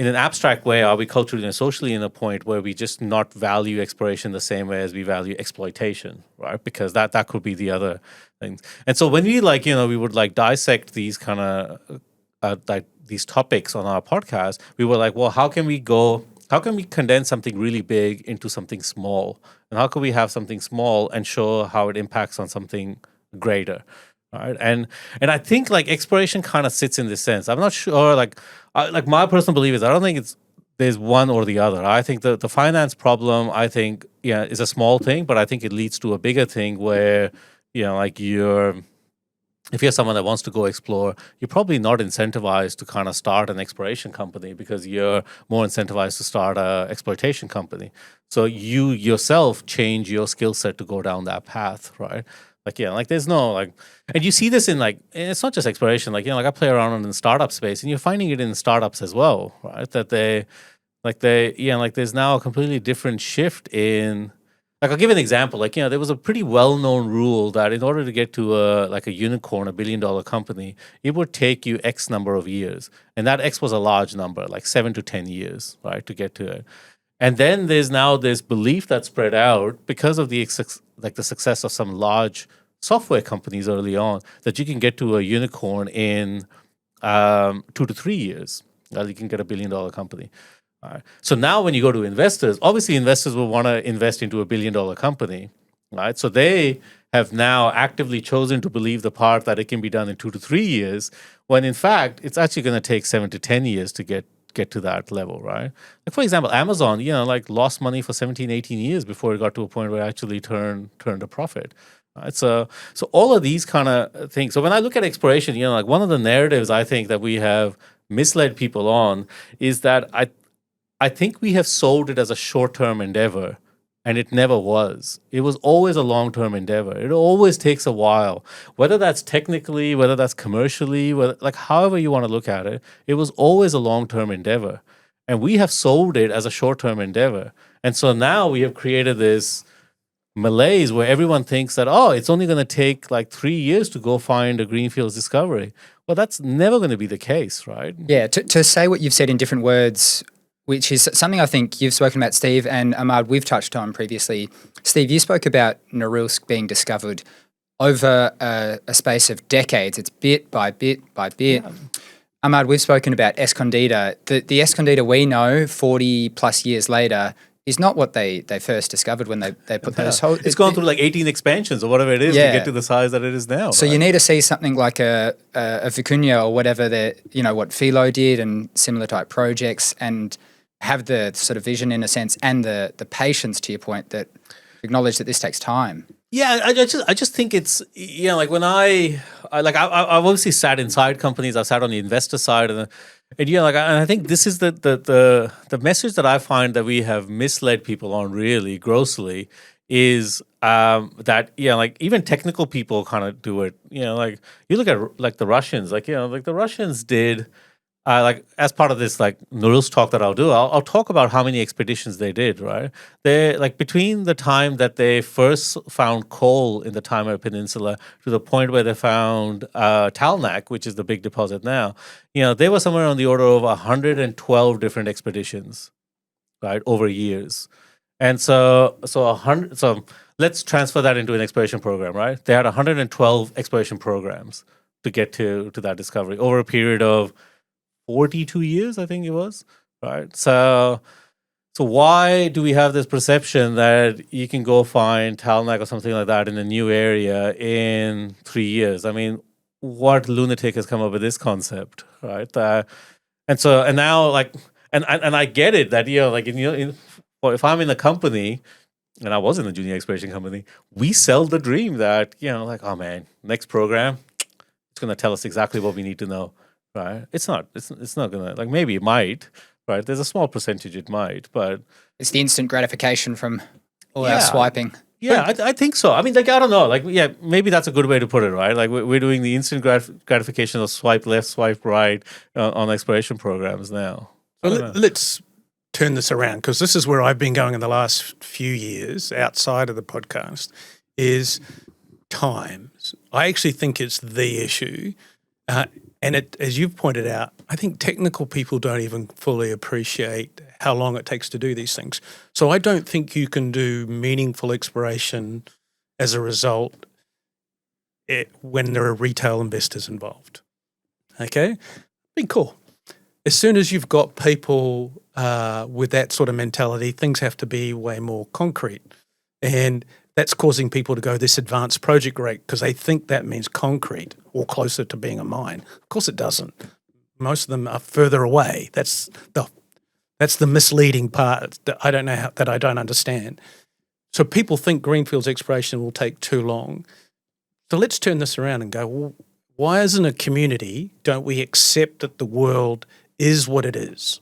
an abstract way, are we culturally and socially in a point where we just not value exploration the same way as we value exploitation, right? Because that could be the other things. And so when we like, we would like dissect these kind of like these topics on our podcast, we were like, well, how can we condense something really big into something small? And how can we have something small and show how it impacts on something greater? Right. And I think like exploration kind of sits in this sense. I'm not sure, like my personal belief is I don't think there's one or the other. I think the finance problem, I think, is a small thing, but I think it leads to a bigger thing where, like if you're someone that wants to go explore, you're probably not incentivized to kind of start an exploration company because you're more incentivized to start a exploitation company. So you yourself change your skill set to go down that path, right? Like, like there's no like, and you see this in like, it's not just exploration, like, like I play around in the startup space and you're finding it in startups as well, right? That like there's now a completely different shift in, like, I'll give an example. Like, there was a pretty well-known rule that in order to get to a unicorn, $1 billion company, it would take you X number of years. And that X was a large number, like 7 to 10 years, right, to get to it. And then there's now this belief that's spread out because of the success of some large software companies early on that you can get to a unicorn in 2 to 3 years. You can get a $1 billion company. All right. So now when you go to investors, obviously investors will want to invest into a $1 billion company, right? So they have now actively chosen to believe the part that it can be done in 2 to 3 years, when in fact it's actually going to take 7 to 10 years to get to that level, right? Like, for example, Amazon, like lost money for 17, 18 years before it got to a point where it actually turned a profit. Right? So all of these kind of things. So when I look at exploration, like one of the narratives I think that we have misled people on is that I think we have sold it as a short-term endeavor, and it never was. It was always a long-term endeavor. It always takes a while, whether that's technically, whether that's commercially, like however you want to look at it, it was always a long-term endeavor. And we have sold it as a short-term endeavor. And so now we have created this malaise where everyone thinks that, it's only going to take like 3 years to go find a greenfields discovery. Well, that's never going to be the case, right? Yeah, to say what you've said in different words, which is something I think you've spoken about, Steve, and Ahmad, we've touched on previously. Steve, you spoke about Norilsk being discovered over a space of decades. It's bit by bit by bit. Yeah. Ahmad, we've spoken about Escondida. The Escondida we know 40 plus years later is not what they first discovered when they put those whole... It's gone through like 18 expansions or whatever it is to get to the size that it is now. So you need to see something like a Vicuña or whatever what Philo did and similar type projects, and have the sort of vision in a sense and the patience, to your point, that acknowledge that this takes time. Yeah, I just think it's, like when I've obviously sat inside companies, I've sat on the investor side, and I think this is the message that I find that we have misled people on really grossly is that like even technical people kind of do it. Like you look at like the Russians, like the Russians did. Like as part of this like Norilsk talk that I'll do, I'll talk about how many expeditions they did, right? They like between the time that they first found coal in the Timor Peninsula to the point where they found Talnak, which is the big deposit now, they were somewhere on the order of 112 different expeditions, right, over years. And so let's transfer that into an exploration program, right? They had 112 exploration programs to get to that discovery over a period of 42 years, I think it was, right? So why do we have this perception that you can go find Talnak or something like that in a new area in 3 years? I mean, what lunatic has come up with this concept, right? And now, like, and I get it that if I'm in a company, and I was in a junior exploration company, we sell the dream that like, oh man, next program, it's going to tell us exactly what we need to know. Right, it's not gonna, like, maybe it might, right? There's a small percentage it might, but it's the instant gratification from all our swiping. Yeah, I think so. I mean, like, I don't know. Like, yeah, maybe that's a good way to put it, right? Like, we're doing the instant gratification of swipe left, swipe right on exploration programs now. Let's turn this around, because this is where I've been going in the last few years outside of the podcast, is times. I actually think it's the issue. And it, as you've pointed out, I think technical people don't even fully appreciate how long it takes to do these things. So I don't think you can do meaningful exploration as a result when there are retail investors involved. Okay? Be cool. As soon as you've got people with that sort of mentality, things have to be way more concrete. And that's causing people to go this advanced project rate because they think that means concrete or closer to being a mine. Of course it doesn't. Most of them are further away. That's the misleading part that I don't know that I don't understand. So people think greenfields exploration will take too long. So let's turn this around and go, well, why as in a community don't we accept that the world is what it is?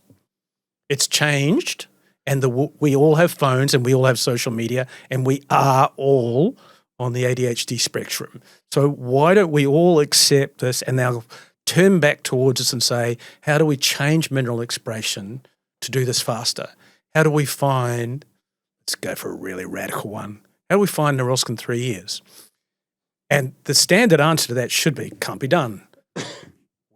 It's changed, and we all have phones and we all have social media, and we are all on the ADHD spectrum. So why don't we all accept this and now turn back towards us and say, how do we change mineral exploration to do this faster? How do we find, let's go for a really radical one, how do we find Norilsk in 3 years? And the standard answer to that should be, can't be done.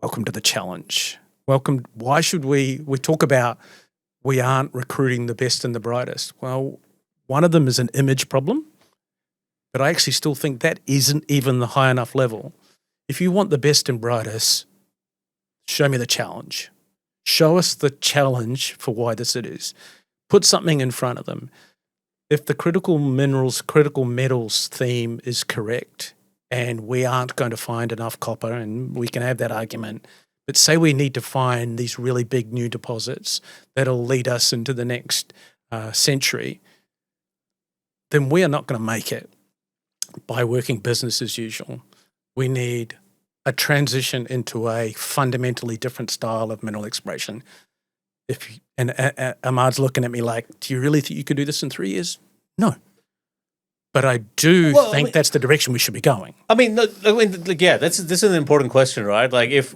Welcome to the challenge. Welcome. Why should we talk about we aren't recruiting the best and the brightest? Well, one of them is an image problem, but I actually still think that isn't even the high enough level. If you want the best and brightest, show me the challenge. Show us the challenge for why this it is. Put something in front of them. If the critical minerals, critical metals theme is correct, and we aren't going to find enough copper, and we can have that argument, but say we need to find these really big new deposits that'll lead us into the next century, then we are not going to make it by working business as usual. We need a transition into a fundamentally different style of mineral exploration. Ahmad's looking at me like, do you really think you could do this in 3 years? No. But I do think that's the direction we should be going. This is an important question, right? Like, if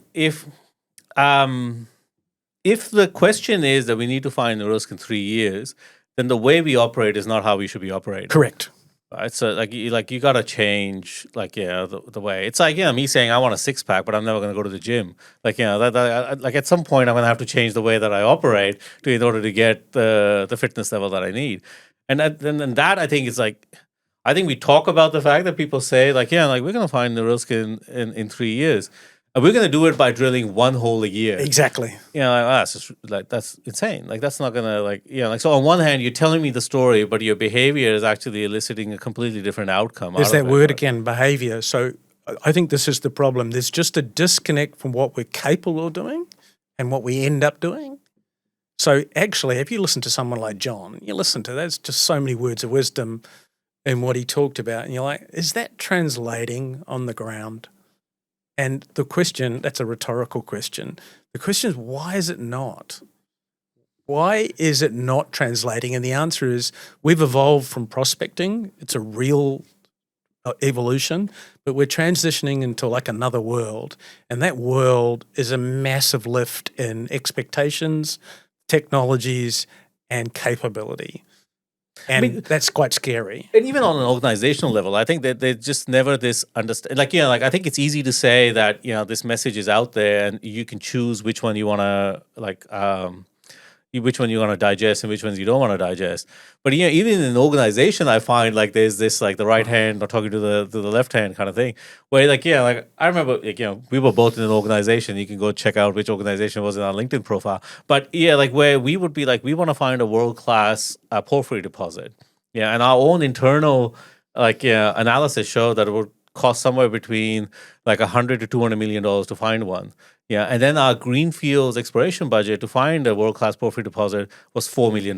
the question is that we need to find Norilsk in 3 years, then the way we operate is not how we should be operating. Correct. Right? So you got to change the way. It's like, me saying I want a six pack, but I'm never going to go to the gym. Like, at some point I'm going to have to change the way that I operate in order to get the fitness level that I need. And that I think is like, I think we talk about the fact that people say we're going to find Norilsk in 3 years. And we're going to do it by drilling one hole a year. Exactly. That's just, that's insane. Like, that's not going to so on one hand, you're telling me the story, but your behavior is actually eliciting a completely different outcome. There's that word again, behavior. So I think this is the problem. There's just a disconnect from what we're capable of doing and what we end up doing. So actually, if you listen to someone like John, there's just so many words of wisdom in what he talked about. And you're like, is that translating on the ground? And the question, that's a rhetorical question. The question is, why is it not? Why is it not translating? And the answer is, we've evolved from prospecting. It's a real evolution, but we're transitioning into like another world. And that world is a massive lift in expectations, technologies, and capability. And that's quite scary. And even on an organizational level, I think that there's just never this understand. I think it's easy to say that this message is out there, and you can choose which one you want to which one you want to digest and which ones you don't want to digest. But even in an organization, I find there's this the right hand not talking to the left hand kind of thing. Where I remember we were both in an organization. You can go check out which organization was in our LinkedIn profile. But where we would be we want to find a world-class porphyry deposit. Yeah, and our own internal analysis showed that it would cost somewhere between $100 to $200 million to find one. Yeah, and then our greenfields exploration budget to find a world-class porphyry deposit was $4 million.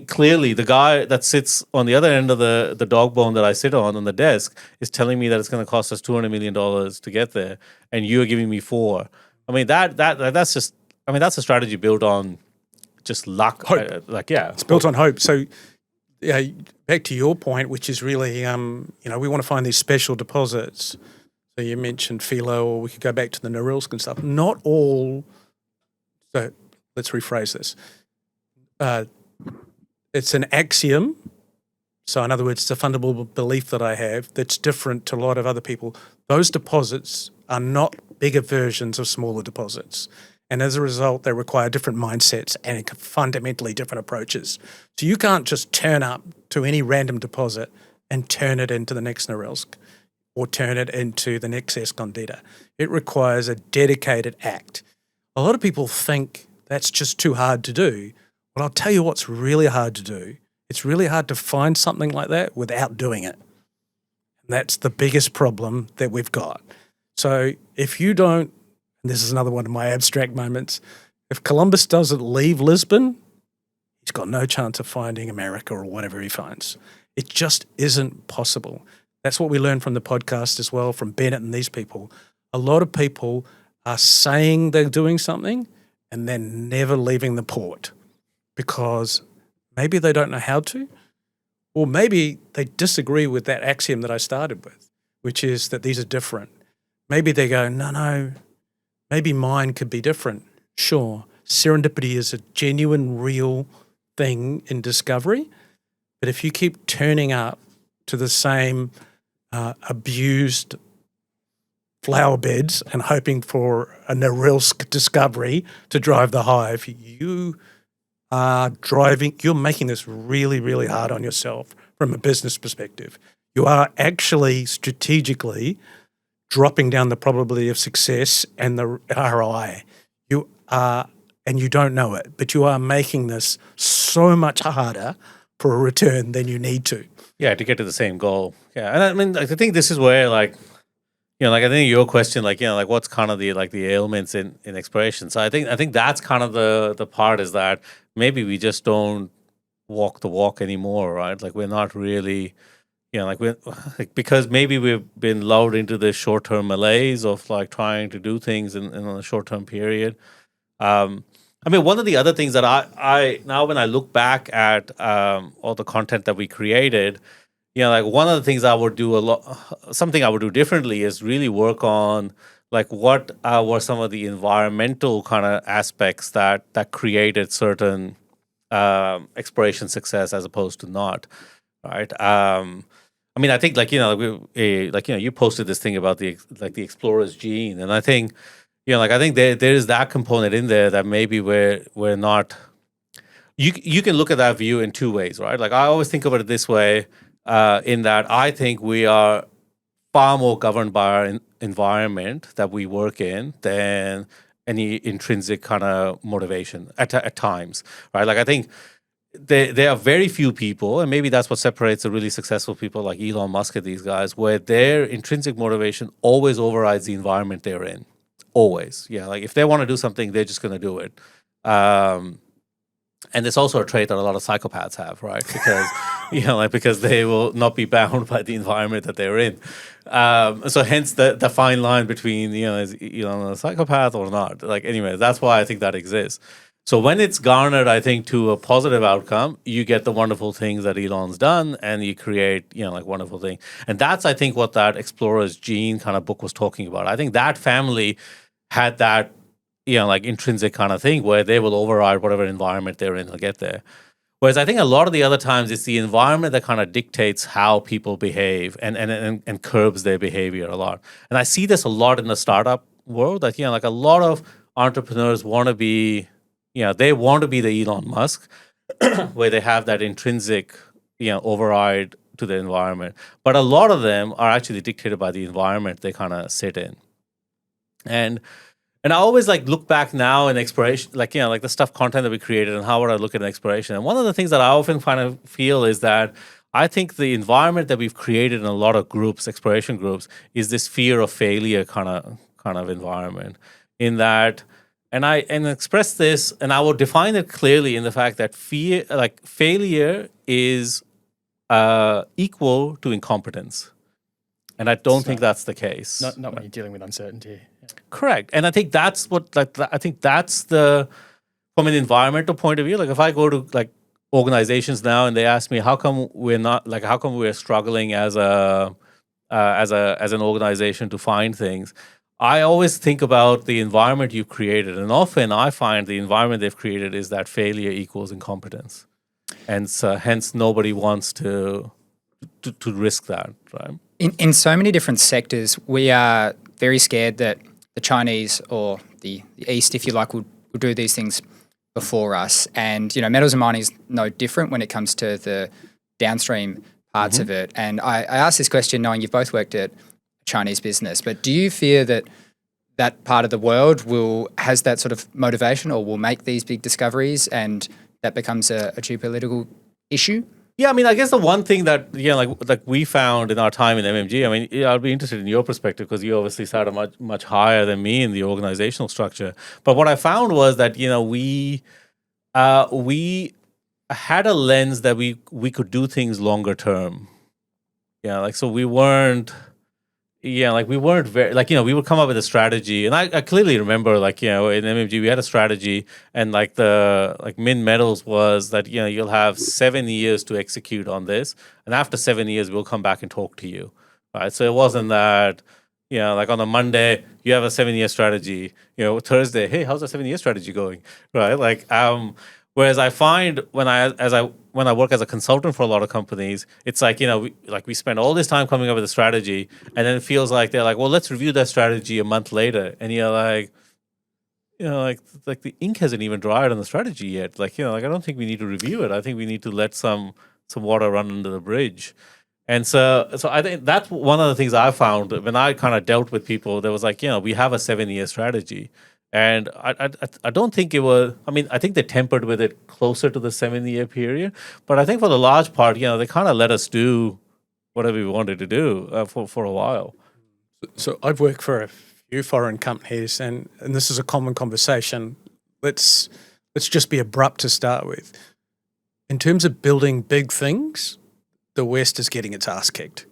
Clearly the guy that sits on the other end of the dog bone that I sit on the desk is telling me that it's going to cost us $200 million to get there, and you're giving me $4. That's a strategy built on just luck. Hope. It's built on hope. So yeah, back to your point, which is really, we want to find these special deposits. So you mentioned philo, or we could go back to the Norilsk and stuff. Not all. So let's rephrase this. It's an axiom. So in other words, it's a fundamental belief that I have that's different to a lot of other people. Those deposits are not bigger versions of smaller deposits. And as a result, they require different mindsets and fundamentally different approaches. So you can't just turn up to any random deposit and turn it into the next Norilsk or turn it into the next Escondida. It requires a dedicated act. A lot of people think that's just too hard to do. But I'll tell you what's really hard to do. It's really hard to find something like that without doing it. And that's the biggest problem that we've got. So if you don't, and this is another one of my abstract moments, if Columbus doesn't leave Lisbon, he's got no chance of finding America or whatever he finds. It just isn't possible. That's what we learned from the podcast as well, from Bennett and these people. A lot of people are saying they're doing something and then never leaving the port because maybe they don't know how to, or maybe they disagree with that axiom that I started with, which is that these are different. Maybe they go, no, maybe mine could be different. Sure, serendipity is a genuine, real thing in discovery, but if you keep turning up to the same abused flower beds and hoping for a Norilsk discovery to drive the hive, you're making this really, really hard on yourself from a business perspective. You are actually strategically dropping down the probability of success and the ROI. You are, and you don't know it, but you are making this so much harder for a return than you need to. Yeah, to get to the same goal. Yeah, and I mean, I think this is where, I think your question, what's kind of the ailments in exploration. So I think that's kind of the part is that maybe we just don't walk the walk anymore, right? Like we're not really, because maybe we've been lulled into this short-term malaise of trying to do things in a short-term period. I mean, one of the other things that I now when I look back at all the content that we created, one of the things I would do something I would do differently is really work on what were some of the environmental kind of aspects that created certain exploration success as opposed to not, right? I mean, I think you posted this thing about the explorer's gene, and I think I think there is that component in there that maybe we're not. You can look at that view in two ways, right? Like I always think about it this way, in that I think we are far more governed by our environment that we work in than any intrinsic kind of motivation at times, right? Like I think there are very few people, and maybe that's what separates the really successful people like Elon Musk and these guys, where their intrinsic motivation always overrides the environment they're in. Always. Yeah. Like if they want to do something, they're just going to do it. And it's also a trait that a lot of psychopaths have, right? Because, because they will not be bound by the environment that they're in. So hence the fine line between, is Elon a psychopath or not? Anyway, that's why I think that exists. So when it's garnered, I think, to a positive outcome, you get the wonderful things that Elon's done and you create, wonderful things. And that's, I think, what that Explorer's Gene kind of book was talking about. I think that family had that, intrinsic kind of thing where they will override whatever environment they're in to get there. Whereas I think a lot of the other times it's the environment that kind of dictates how people behave and curbs their behavior a lot. And I see this a lot in the startup world that, a lot of entrepreneurs want to be, they want to be the Elon Musk where they have that intrinsic, override to the environment. But a lot of them are actually dictated by the environment they kind of sit in. And I always look back now in exploration, the stuff content that we created and how would I look at exploration. And one of the things that I often kind of feel is that I think the environment that we've created in a lot of groups, exploration groups, is this fear of failure kind of environment. In that, and I express this, and I will define it clearly in the fact that failure is equal to incompetence. And I don't think that's the case. Not when you're dealing with uncertainty. Yeah. Correct. And I think that's what, I think that's from an environmental point of view, if I go to organizations now, and they ask me, how come we're struggling as an organization to find things? I always think about the environment you've created, and often I find the environment they've created is that failure equals incompetence, and so hence nobody wants to risk that, right? In so many different sectors, we are very scared that the Chinese or the East, if you like, will do these things before us. And, metals and mining is no different when it comes to the downstream parts of it. And I asked this question knowing you've both worked at a Chinese business, but do you fear that that part of the world has that sort of motivation or will make these big discoveries and that becomes a geopolitical issue? Yeah, I mean, I guess the one thing that like we found in our time in MMG, I mean, I'll be interested in your perspective because you obviously started much higher than me in the organizational structure. But what I found was that we had a lens that we could do things longer term. So we weren't. We weren't very we would come up with a strategy, and I clearly remember in MMG we had a strategy, and Min Metals was that you'll have 7 years to execute on this, and after 7 years we'll come back and talk to you, right? So it wasn't that on a Monday you have a 7-year strategy, Thursday, hey, how's the 7-year strategy going, right? Whereas I find when I work as a consultant for a lot of companies, it's we spend all this time coming up with a strategy, and then it feels like they're like, well, let's review that strategy a month later, and you're like, the ink hasn't even dried on the strategy yet. I don't think we need to review it. I think we need to let some water run under the bridge. And so I think that's one of the things I found when I kind of dealt with people. There was we have a 7-year strategy. And I don't think it was. I mean, I think they tempered with it closer to the 7-year period. But I think for the large part, they kind of let us do whatever we wanted to do for a while. So I've worked for a few foreign companies, and this is a common conversation. Let's just be abrupt to start with. In terms of building big things, the West is getting its ass kicked,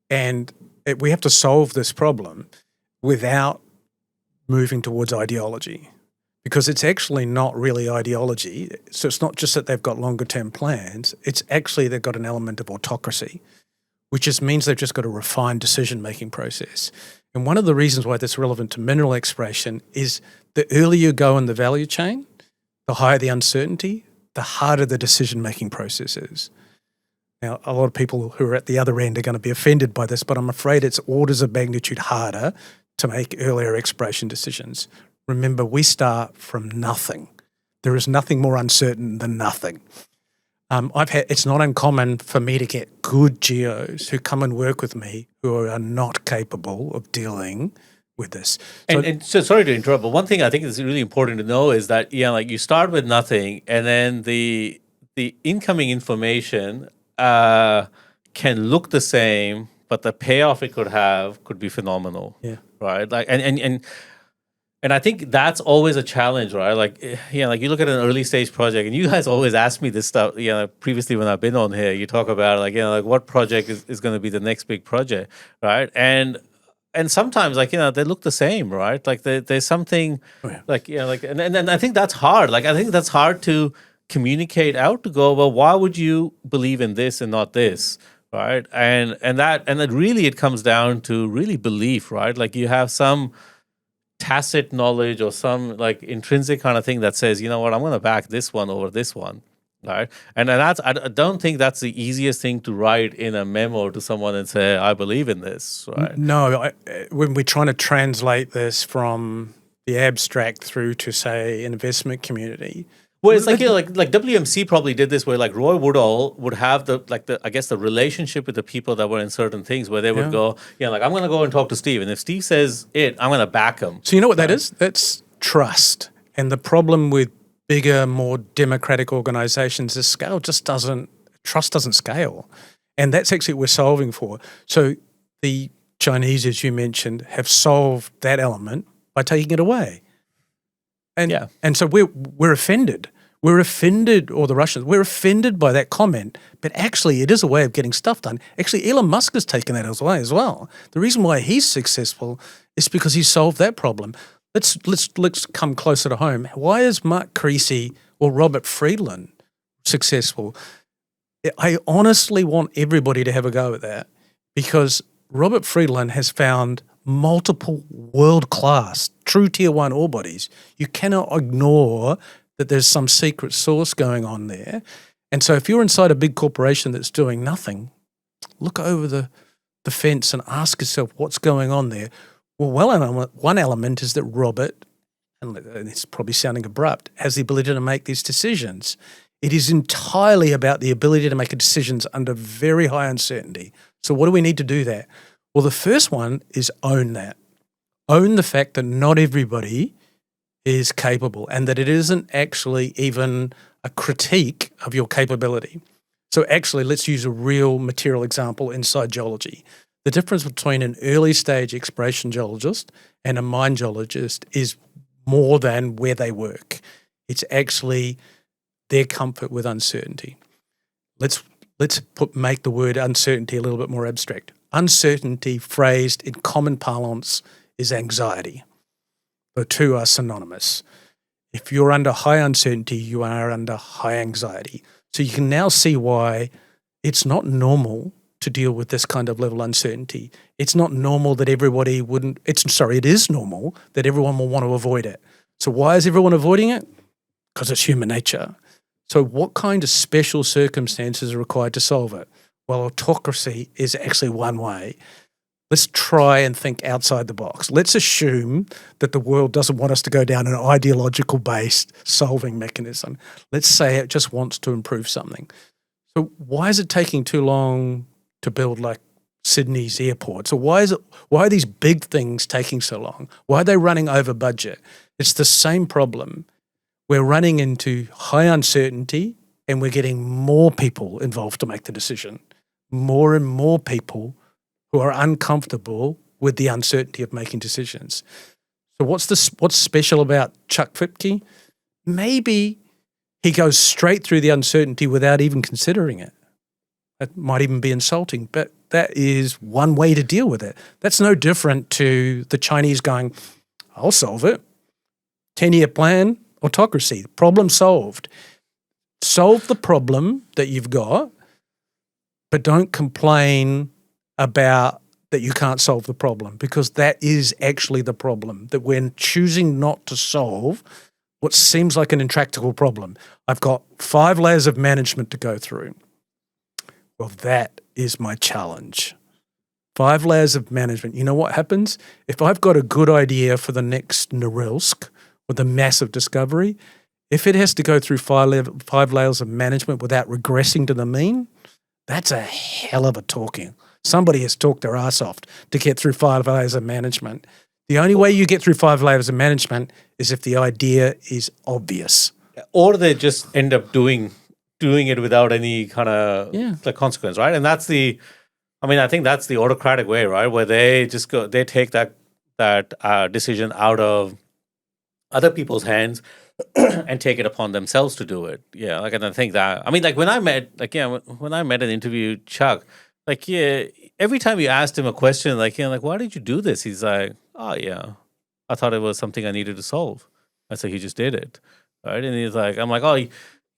and we have to solve this problem without moving towards ideology, because it's actually not really ideology. So it's not just that they've got longer term plans, it's actually they've got an element of autocracy, which just means they've just got a refined decision-making process. And one of the reasons why that's relevant to mineral exploration is the earlier you go in the value chain, the higher the uncertainty, the harder the decision-making process is. Now, a lot of people who are at the other end are going to be offended by this, but I'm afraid it's orders of magnitude harder to make earlier exploration decisions. Remember, we start from nothing. There is nothing more uncertain than nothing. It's not uncommon for me to get good geos who come and work with me who are not capable of dealing with this. So sorry to interrupt, but one thing I think is really important to know is that you start with nothing, and then the incoming information can look the same, but the payoff it could be phenomenal. Yeah. Right. And I think that's always a challenge, right? You look at an early stage project, and you guys always ask me this stuff, previously when I've been on here, you talk about what project is going to be the next big project, right? And sometimes they look the same, right? There's something and I think that's hard. I think that's hard to communicate out, to go, well, why would you believe in this and not this? Right. And that really it comes down to really belief, right? You have some tacit knowledge or some intrinsic kind of thing that says, you know what, I'm going to back this one over this one. Right. And that's, I don't think that's the easiest thing to write in a memo to someone and say, I believe in this. Right. No, when we're trying to translate this from the abstract through to, say, an investment community. Well, it's like WMC probably did this, where Roy Woodall would have the relationship with the people that were in certain things, where they would go, I'm going to go and talk to Steve, and if Steve says it, I'm going to back him. So you know what that is? That's trust. And the problem with bigger, more democratic organizations is trust doesn't scale. And that's actually what we're solving for. So the Chinese, as you mentioned, have solved that element by taking it away. And so we're offended. We're offended, or the Russians, we're offended by that comment, but actually it is a way of getting stuff done. Actually, Elon Musk has taken that away as well. The reason why he's successful is because he solved that problem. Let's come closer to home. Why is Mark Creasy or Robert Friedland successful. I honestly want everybody to have a go at that, because Robert Friedland has found multiple world-class, true tier 1 ore bodies. You cannot ignore that there's some secret sauce going on there. And so if you're inside a big corporation that's doing nothing, look over the fence and ask yourself what's going on there. Well, one element is that Robert, and it's probably sounding abrupt, has the ability to make these decisions. It is entirely about the ability to make decisions under very high uncertainty. So what do we need to do there? Well, the first one is own that. Own the fact that not everybody is capable, and that it isn't actually even a critique of your capability. So actually, let's use a real material example inside geology. The difference between an early stage exploration geologist and a mine geologist is more than where they work. It's actually their comfort with uncertainty. Let's make the word uncertainty a little bit more abstract. Uncertainty, phrased in common parlance, is anxiety. The two are synonymous. If you're under high uncertainty, you are under high anxiety. So you can now see why it's not normal to deal with this kind of level of uncertainty. It's not normal that everybody wouldn't, it is normal that everyone will want to avoid it. So why is everyone avoiding it? Because it's human nature. So what kind of special circumstances are required to solve it? Well, autocracy is actually one way. Let's try and think outside the box. Let's assume that the world doesn't want us to go down an ideological-based solving mechanism. Let's say it just wants to improve something. So why is it taking too long to build like Sydney's airport? So why are these big things taking so long? Why are they running over budget? It's the same problem. We're running into high uncertainty and we're getting more people involved to make the decision. More and more people who are uncomfortable with the uncertainty of making decisions. So what's special about Chuck Fipke? Maybe he goes straight through the uncertainty without even considering it. That might even be insulting, but that is one way to deal with it. That's no different to the Chinese going, I'll solve it. 10-year plan, autocracy, problem solved. Solve the problem that you've got, but don't complain about that you can't solve the problem, because that is actually the problem, that we're choosing not to solve what seems like an intractable problem. I've got 5 layers of management to go through. Well, that is my challenge. 5 layers of management. You know what happens? If I've got a good idea for the next Norilsk or the massive discovery, if it has to go through 5 layers of management without regressing to the mean, that's a hell of a talking. Somebody has talked their ass off to get through 5 layers of management. The only way you get through 5 layers of management is if the idea is obvious. Or they just end up doing it without any kind of like consequence, right? And I think that's the autocratic way, right? Where they just they take that decision out of other people's hands and take it upon themselves to do it. Yeah, like, and I think that, I mean, like when I met and interviewed Chuck, like, yeah, every time you asked him a question, like, like, why did you do this? He's like, oh yeah, I thought it was something I needed to solve. And so he just did it, right? And he's like, I'm like, oh,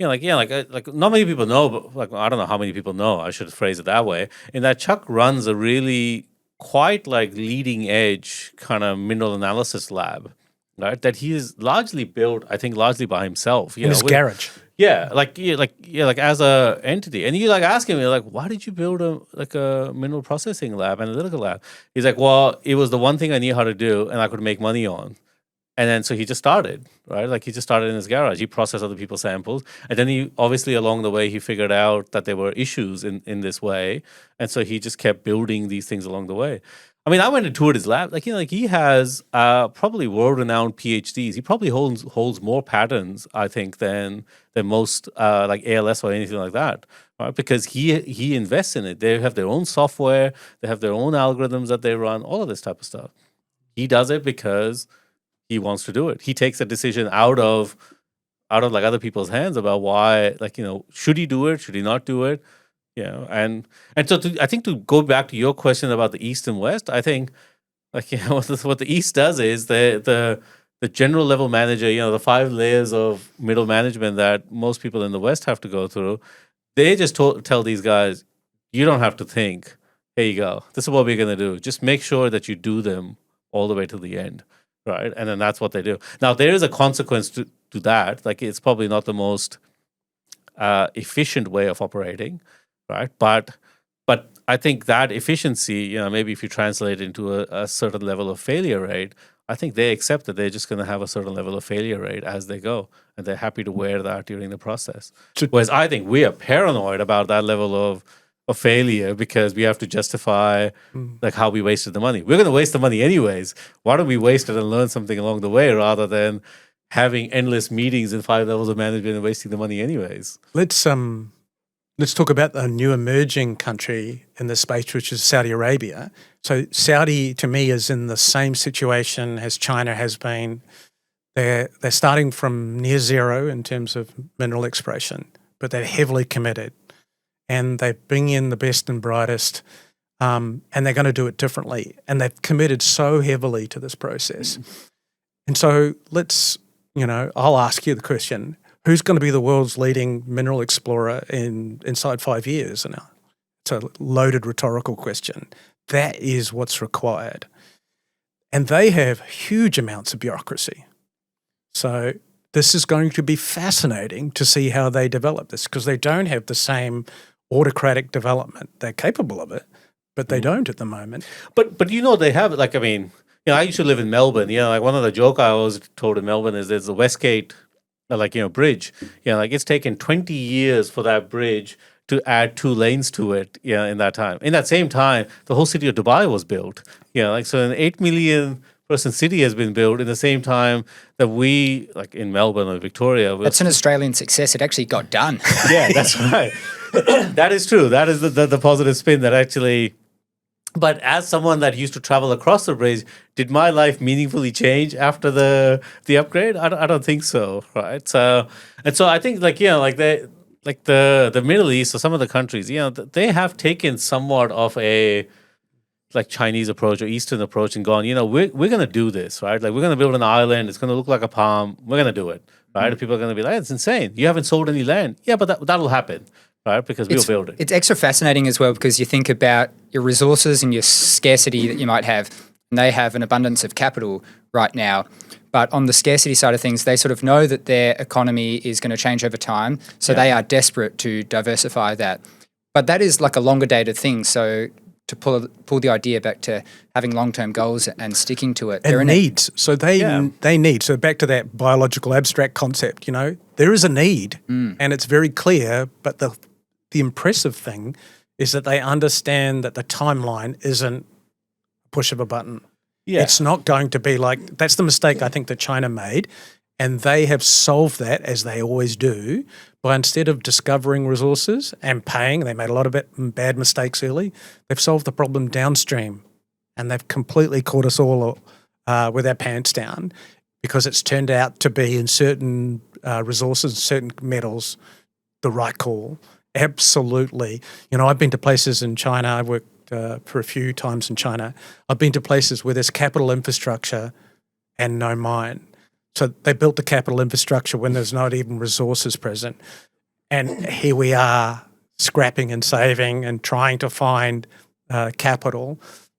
like not many people know, but like, I don't know how many people know, I should phrase it that way, in that Chuck runs a really quite like leading edge kind of mineral analysis lab, right? That he is largely built, I think, largely by himself. In his garage. Yeah, like as a entity. And you like ask him, you're like, why did you build a mineral processing lab, analytical lab? He's like, well, it was the one thing I knew how to do and I could make money on. And then so he just started, right? Like he just started in his garage. He processed other people's samples. And then he obviously along the way he figured out that there were issues in this way. And so he just kept building these things along the way. I mean, I went and toured his lab. Like, like he has probably world-renowned PhDs. He probably holds more patents, I think, than most like ALS or anything like that, right? Because he invests in it. They have their own software. They have their own algorithms that they run. All of this type of stuff. He does it because he wants to do it. He takes a decision out of like other people's hands about why, like, should he do it? Should he not do it? And so I think to go back to your question about the East and West, I think like what the East does is the the general level manager, the 5 layers of middle management that most people in the West have to go through, they just tell these guys, you don't have to think. Here you go. This is what we're going to do. Just make sure that you do them all the way to the end, right? And then that's what they do. Now, there is a consequence to that. Like, it's probably not the most efficient way of operating, right? But I think that efficiency, maybe if you translate it into a certain level of failure rate, I think they accept that they're just going to have a certain level of failure rate as they go, and they're happy to wear that during the process. Whereas I think we are paranoid about that level of failure because we have to justify like how we wasted the money. We're going to waste the money anyways. Why don't we waste it and learn something along the way rather than having endless meetings in 5 levels of management and wasting the money anyways? Let's talk about the new emerging country in this space, which is Saudi Arabia. So Saudi, to me, is in the same situation as China has been. They're starting from near zero in terms of mineral exploration, but they're heavily committed, and they bring in the best and brightest, and they're going to do it differently. And they've committed so heavily to this process. And so I'll ask you the question: who's going to be the world's leading mineral explorer inside 5 years? And it's a loaded rhetorical question. That is what's required. And they have huge amounts of bureaucracy. So this is going to be fascinating to see how they develop this, because they don't have the same autocratic development. They're capable of it, but they don't at the moment. But they have, like, I mean, I used to live in Melbourne. Like, one of the joke I always told in Melbourne is there's the Westgate bridge. Like, it's taken 20 years for that bridge to add 2 lanes to it, in that time. In that same time, the whole city of Dubai was built. So an 8 million person city has been built in the same time that we, like in Melbourne or Victoria. That's an Australian success. It actually got done. Yeah, that's right. That is true. That is the positive spin that actually... But as someone that used to travel across the bridge, did my life meaningfully change after the upgrade? I don't think so, right? So I think the Middle East or some of the countries, they have taken somewhat of a like Chinese approach or Eastern approach and gone, we're going to do this, right? Like, we're going to build an island. It's going to look like a palm. We're going to do it, right? And people are going to be like, it's insane. You haven't sold any land. Yeah, but that'll happen. Right, because we'll build it. It's extra fascinating as well because you think about your resources and your scarcity that you might have, and they have an abundance of capital right now. But on the scarcity side of things, they sort of know that their economy is going to change over time, so they are desperate to diversify that. But that is like a longer dated thing. So to pull the idea back to having long-term goals and sticking to it. And needs. So they need. So back to that biological abstract concept, there is a need and it's very clear, but the impressive thing is that they understand that the timeline isn't a push of a button. Yeah. It's not going to be like, that's the mistake I think that China made, and they have solved that, as they always do, by instead of discovering resources and paying, they made a lot of bad mistakes early, they've solved the problem downstream, and they've completely caught us all with our pants down because it's turned out to be in certain resources, certain metals, the right call. Absolutely. I've been to places in China. I've worked for a few times in China. I've been to places where there's capital infrastructure and no mine. So they built the capital infrastructure when there's not even resources present. And here we are scrapping and saving and trying to find capital.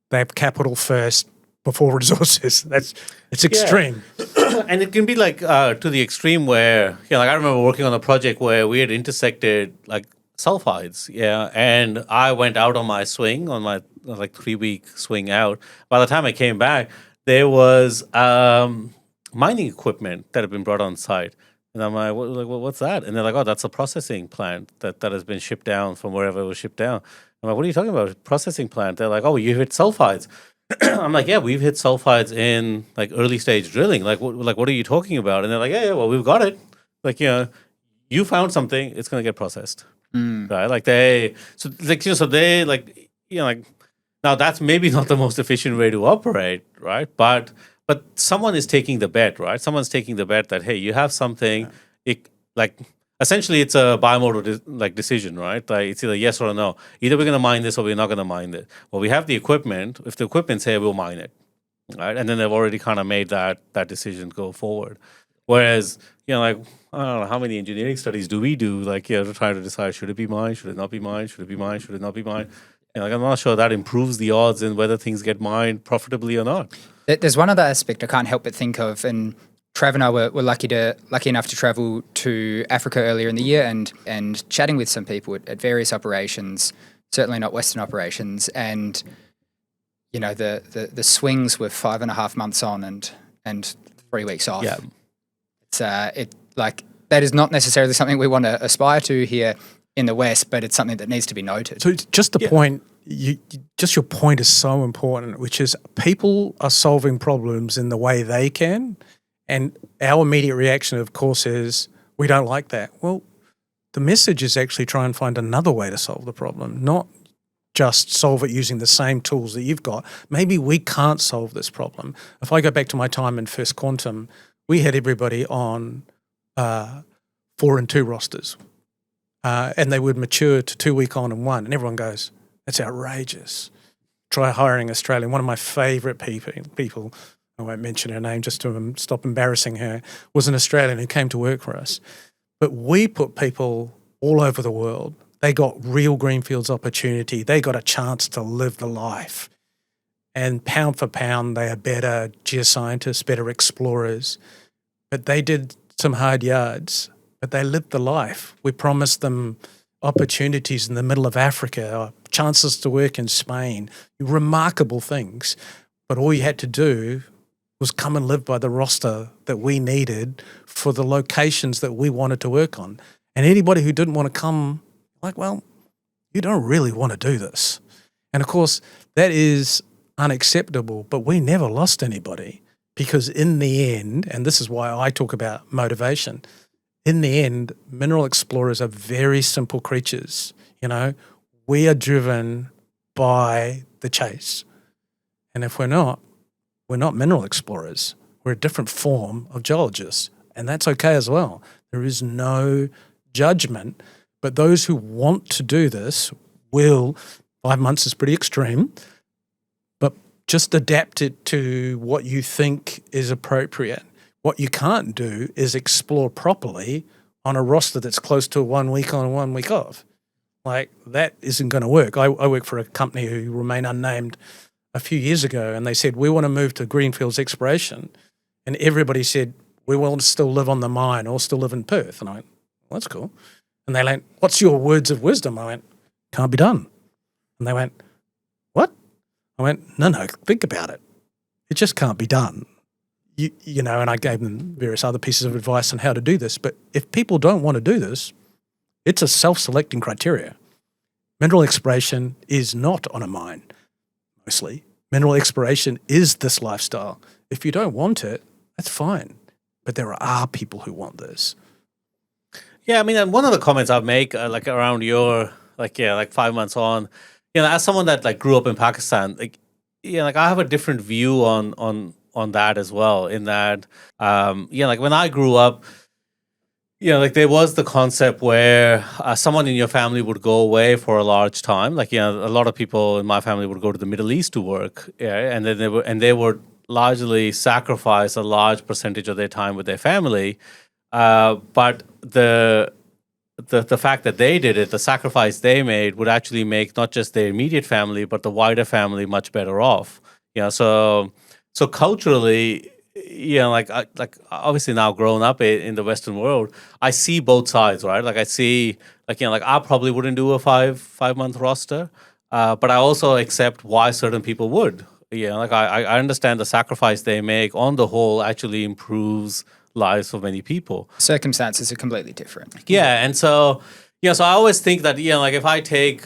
They have capital first before resources. It's extreme. And it can be like to the extreme where, I remember working on a project where we had intersected like sulfides, and I went out on my swing, on my 3-week swing out. By the time I came back, there was mining equipment that had been brought on site. And I'm like, what's that? And they're like, oh, that's a processing plant that has been shipped down from wherever it was shipped down. I'm like, what are you talking about? Processing plant? They're like, oh, you hit sulfides. I'm like, yeah, we've hit sulfides in like early stage drilling. Like what are you talking about? And they're like, yeah, well, we've got it. Like, you found something, it's going to get processed. Right? Like now that's maybe not the most efficient way to operate, right? But someone is taking the bet, right? Someone's taking the bet that, hey, you have something, essentially it's a bimodal decision, right? Like, it's either yes or no. Either we're going to mine this or we're not going to mine it. Well, we have the equipment. If the equipment's here, we'll mine it. right? And then they've already kind of made that decision go forward. Whereas, like, I don't know, how many engineering studies do we do, like, to try to decide, should it be mine, should it not be mine, should it be mine, should it not be mine? And like, I'm not sure that improves the odds in whether things get mined profitably or not. There's one other aspect I can't help but think of, and Trav and I were lucky enough to travel to Africa earlier in the year and chatting with some people at various operations, certainly not Western operations, and the swings were 5.5 months on and 3 weeks off. Yeah. It's that is not necessarily something we want to aspire to here in the West, but it's something that needs to be noted. So just the point, your point is so important, which is people are solving problems in the way they can, and our immediate reaction, of course, is we don't like that. Well, the message is actually try and find another way to solve the problem, not just solve it using the same tools that you've got. Maybe we can't solve this problem. If I go back to my time in First Quantum, we had everybody on 4 and 2 rosters, and they would mature to 2 week on and 1, and everyone goes, that's outrageous. Try hiring Australian. One of my favourite people, I won't mention her name just to stop embarrassing her, was an Australian who came to work for us. But we put people all over the world. They got real greenfields opportunity. They got a chance to live the life. And pound for pound, they are better geoscientists, better explorers. But they did some hard yards, but they lived the life. We promised them opportunities in the middle of Africa, chances to work in Spain, remarkable things. But all you had to do was come and live by the roster that we needed for the locations that we wanted to work on. And anybody who didn't want to come, like, well, you don't really want to do this. And of course, that is unacceptable, but we never lost anybody, because in the end, and this is why I talk about motivation, in the end, mineral explorers are very simple creatures. We are driven by the chase. And if we're not mineral explorers. We're a different form of geologists, and that's okay as well. There is no judgment, but those who want to do this will, 5 months is pretty extreme, but just adapt it to what you think is appropriate. What you can't do is explore properly on a roster that's close to 1 week on and 1 week off. Like, that isn't going to work. I work for a company who remain unnamed a few years ago, and they said, we want to move to greenfields exploration. And everybody said, we want to still live on the mine or still live in Perth. And I went, well, that's cool. And they went, what's your words of wisdom? I went, can't be done. And they went, what? I went, no, think about it. It just can't be done. And I gave them various other pieces of advice on how to do this. But if people don't want to do this, it's a self-selecting criteria. Mineral exploration is not on a mine. Mostly. Mineral exploration is this lifestyle. If you don't want it, that's fine. But there are people who want this. Yeah, I mean, and one of the comments I'd make, around your, 5 months on, as someone that grew up in Pakistan, I have a different view on that as well. In that, when I grew up, there was the concept where someone in your family would go away for a large time. A lot of people in my family would go to the Middle East to work, and then they would largely sacrifice a large percentage of their time with their family. But the fact that they did it, the sacrifice they made, would actually make not just their immediate family, but the wider family much better off. So culturally, obviously now growing up in the Western world, I see both sides, right? I see, I probably wouldn't do a 5 month roster, but I also accept why certain people would. I understand the sacrifice they make on the whole actually improves lives for many people. Circumstances are completely different. Yeah, and so I always think that if I take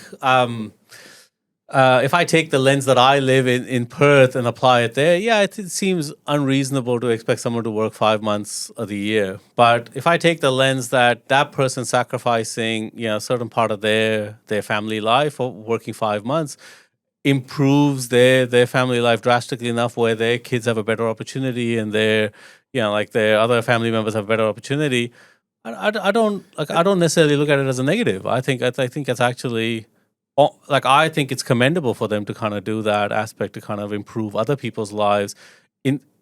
the lens that I live in Perth and apply it there, it seems unreasonable to expect someone to work 5 months of the year. But if I take the lens that person sacrificing a certain part of their family life or working 5 months improves their family life drastically enough where their kids have a better opportunity and their other family members have a better opportunity, I don't necessarily look at it as a negative. I think it's actually like I think it's commendable for them to kind of do that aspect to kind of improve other people's lives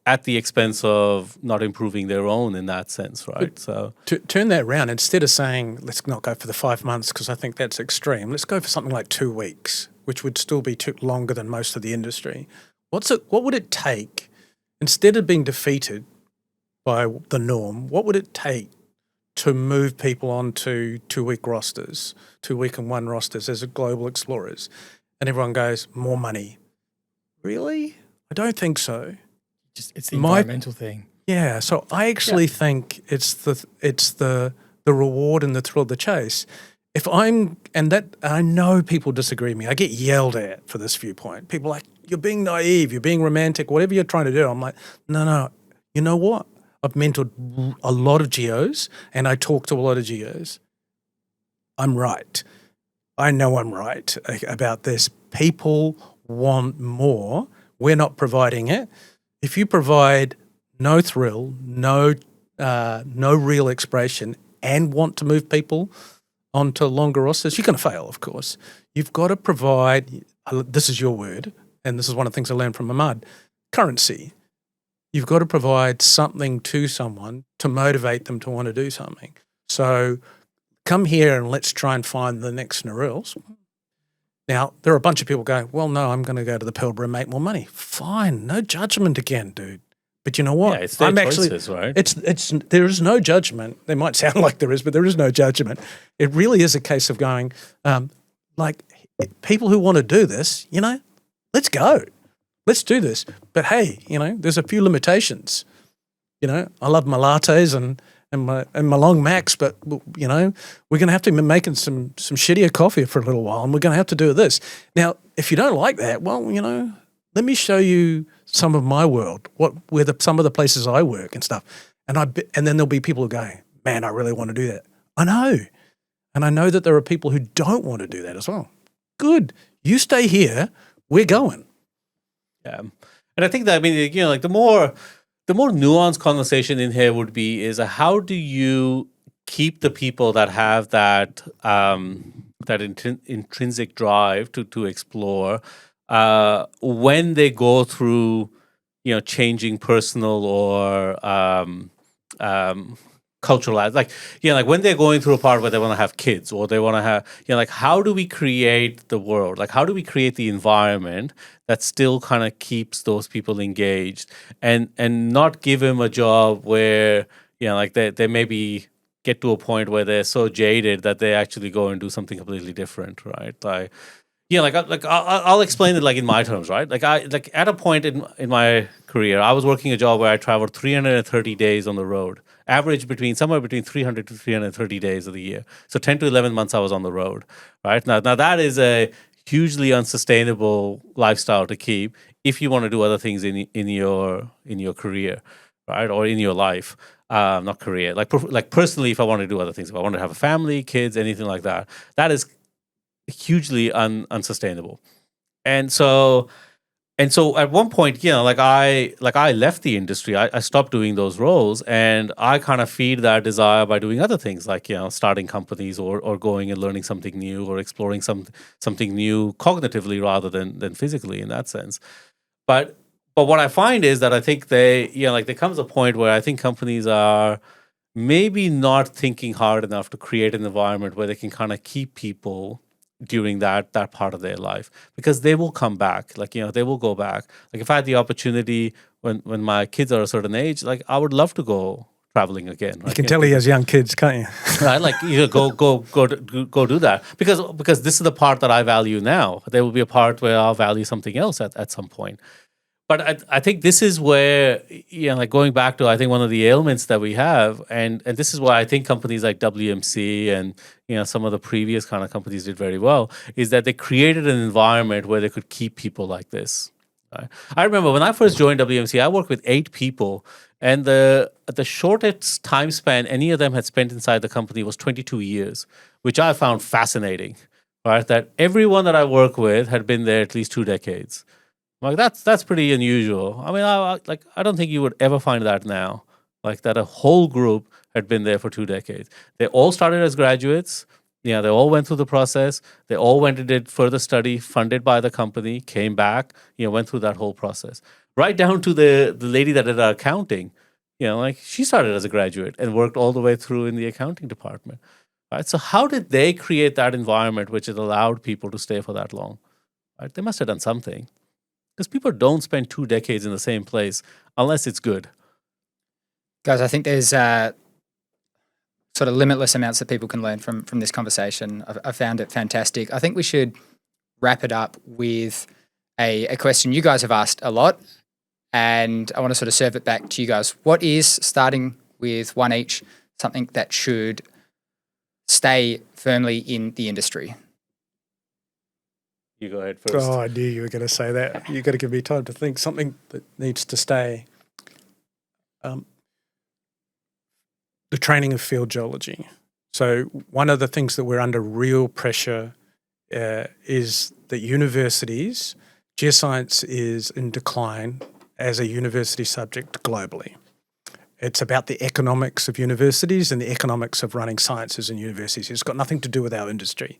at the expense of not improving their own in that sense, right? So to turn that around, instead of saying let's not go for the 5 months because I think that's extreme, let's go for something like 2 weeks, which would still be longer than most of the industry. What would it take, instead of being defeated by the norm, what would it take to move people onto 2-week rosters, 2-week and 1 rosters as a global explorers? And everyone goes, more money. Really? I don't think so. It's the environmental thing. Yeah, so I actually think it's the reward and the thrill of the chase. I know people disagree with me. I get yelled at for this viewpoint. People are like, you're being naive, you're being romantic, whatever you're trying to do. I'm like, no. You know what? I've mentored a lot of Geos and I talk to a lot of Geos. I'm right. I know I'm right about this. People want more. We're not providing it. If you provide no thrill, no real expression, and want to move people onto longer rosters, you're going to fail, of course. You've got to provide, this is your word, and this is one of the things I learned from Ahmad, currency. You've got to provide something to someone to motivate them to want to do something. So come here and let's try and find the next Narils. Now, there are a bunch of people going, well, no, I'm going to go to the Pilbara and make more money. Fine, no judgment again, dude. But you know what? Yeah, it's their choices, right? There is no judgment. There might sound like there is, but there is no judgment. It really is a case of going, like, people who want to do this, let's go. Let's do this. But hey, there's a few limitations. I love my lattes and my long macs, but we're going to have to be making some shittier coffee for a little while, and we're going to have to do this. Now, if you don't like that, well, let me show you some of my world, some of the places I work and stuff. And then there'll be people who go, man, I really want to do that. I know. And I know that there are people who don't want to do that as well. Good. You stay here. We're going. Yeah. And I think that, like the more nuanced conversation in here would be is how do you keep the people that have that intrinsic drive to explore when they go through changing personal or cultural lives, like when they're going through a part where they want to have kids or they want to have like how do we create the world, like how do we create the environment that still kind of keeps those people engaged and not give them a job where like they maybe get to a point where they're so jaded that they actually go and do something completely different, right? I'll explain it like in my terms, right? Like at a point in my career, I was working a job where I traveled 330 days on the road, average somewhere between 300 to 330 days of the year. So 10 to 11 months I was on the road, right? Now that is a hugely unsustainable lifestyle to keep if you want to do other things in your career, right, or in your life. Not career, like personally, if I want to do other things, if I want to have a family, kids, anything like that, that is hugely unsustainable. And so at one point, I left the industry. I stopped doing those roles, and I kind of feed that desire by doing other things, like starting companies or going and learning something new or exploring something new cognitively rather than physically in that sense. But what I find is that I think there comes a point where I think companies are maybe not thinking hard enough to create an environment where they can kind of keep people during that part of their life, because they will come back. They will go back. Like if I had the opportunity when my kids are a certain age, like I would love to go traveling again. Right? You can tell he has young kids, can't you? Right, like go do that because this is the part that I value now. There will be a part where I'll value something else at some point. But I think this is where, going back to, I think one of the ailments that we have, and this is why I think companies like WMC and, some of the previous kind of companies did very well, is that they created an environment where they could keep people like this. Right? I remember when I first joined WMC, I worked with 8 people, and the shortest time span any of them had spent inside the company was 22 years, which I found fascinating, right? That everyone that I work with had been there at least 2 decades. Like that's pretty unusual. I mean, I don't think you would ever find that now. Like that a whole group had been there for 2 decades. They all started as graduates. Yeah, they all went through the process. They all went and did further study funded by the company, came back, went through that whole process. Right down to the lady that did our accounting. Like she started as a graduate and worked all the way through in the accounting department. Right? So how did they create that environment which has allowed people to stay for that long? Right? They must have done something. Because people don't spend 2 decades in the same place unless it's good. Guys, I think there's sort of limitless amounts that people can learn from this conversation. I found it fantastic. I think we should wrap it up with a question you guys have asked a lot, and I want to sort of serve it back to you guys. What is, starting with one each, something that should stay firmly in the industry? You go ahead first. Oh, I knew you were going to say that. You've got to give me time to think. Something that needs to stay. The training of field geology. So one of the things that we're under real pressure is that universities, geoscience is in decline as a university subject globally. It's about the economics of universities and the economics of running sciences in universities. It's got nothing to do with our industry.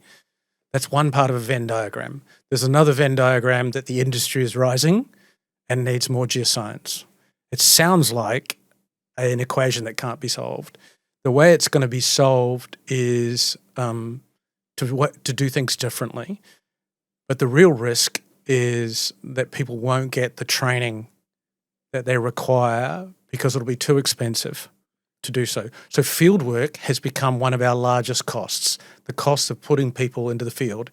That's one part of a Venn diagram. There's another Venn diagram that the industry is rising and needs more geoscience. It sounds like an equation that can't be solved. The way it's going to be solved is to do things differently. But the real risk is that people won't get the training that they require because it'll be too expensive to do so. So field work has become one of our largest costs, the cost of putting people into the field.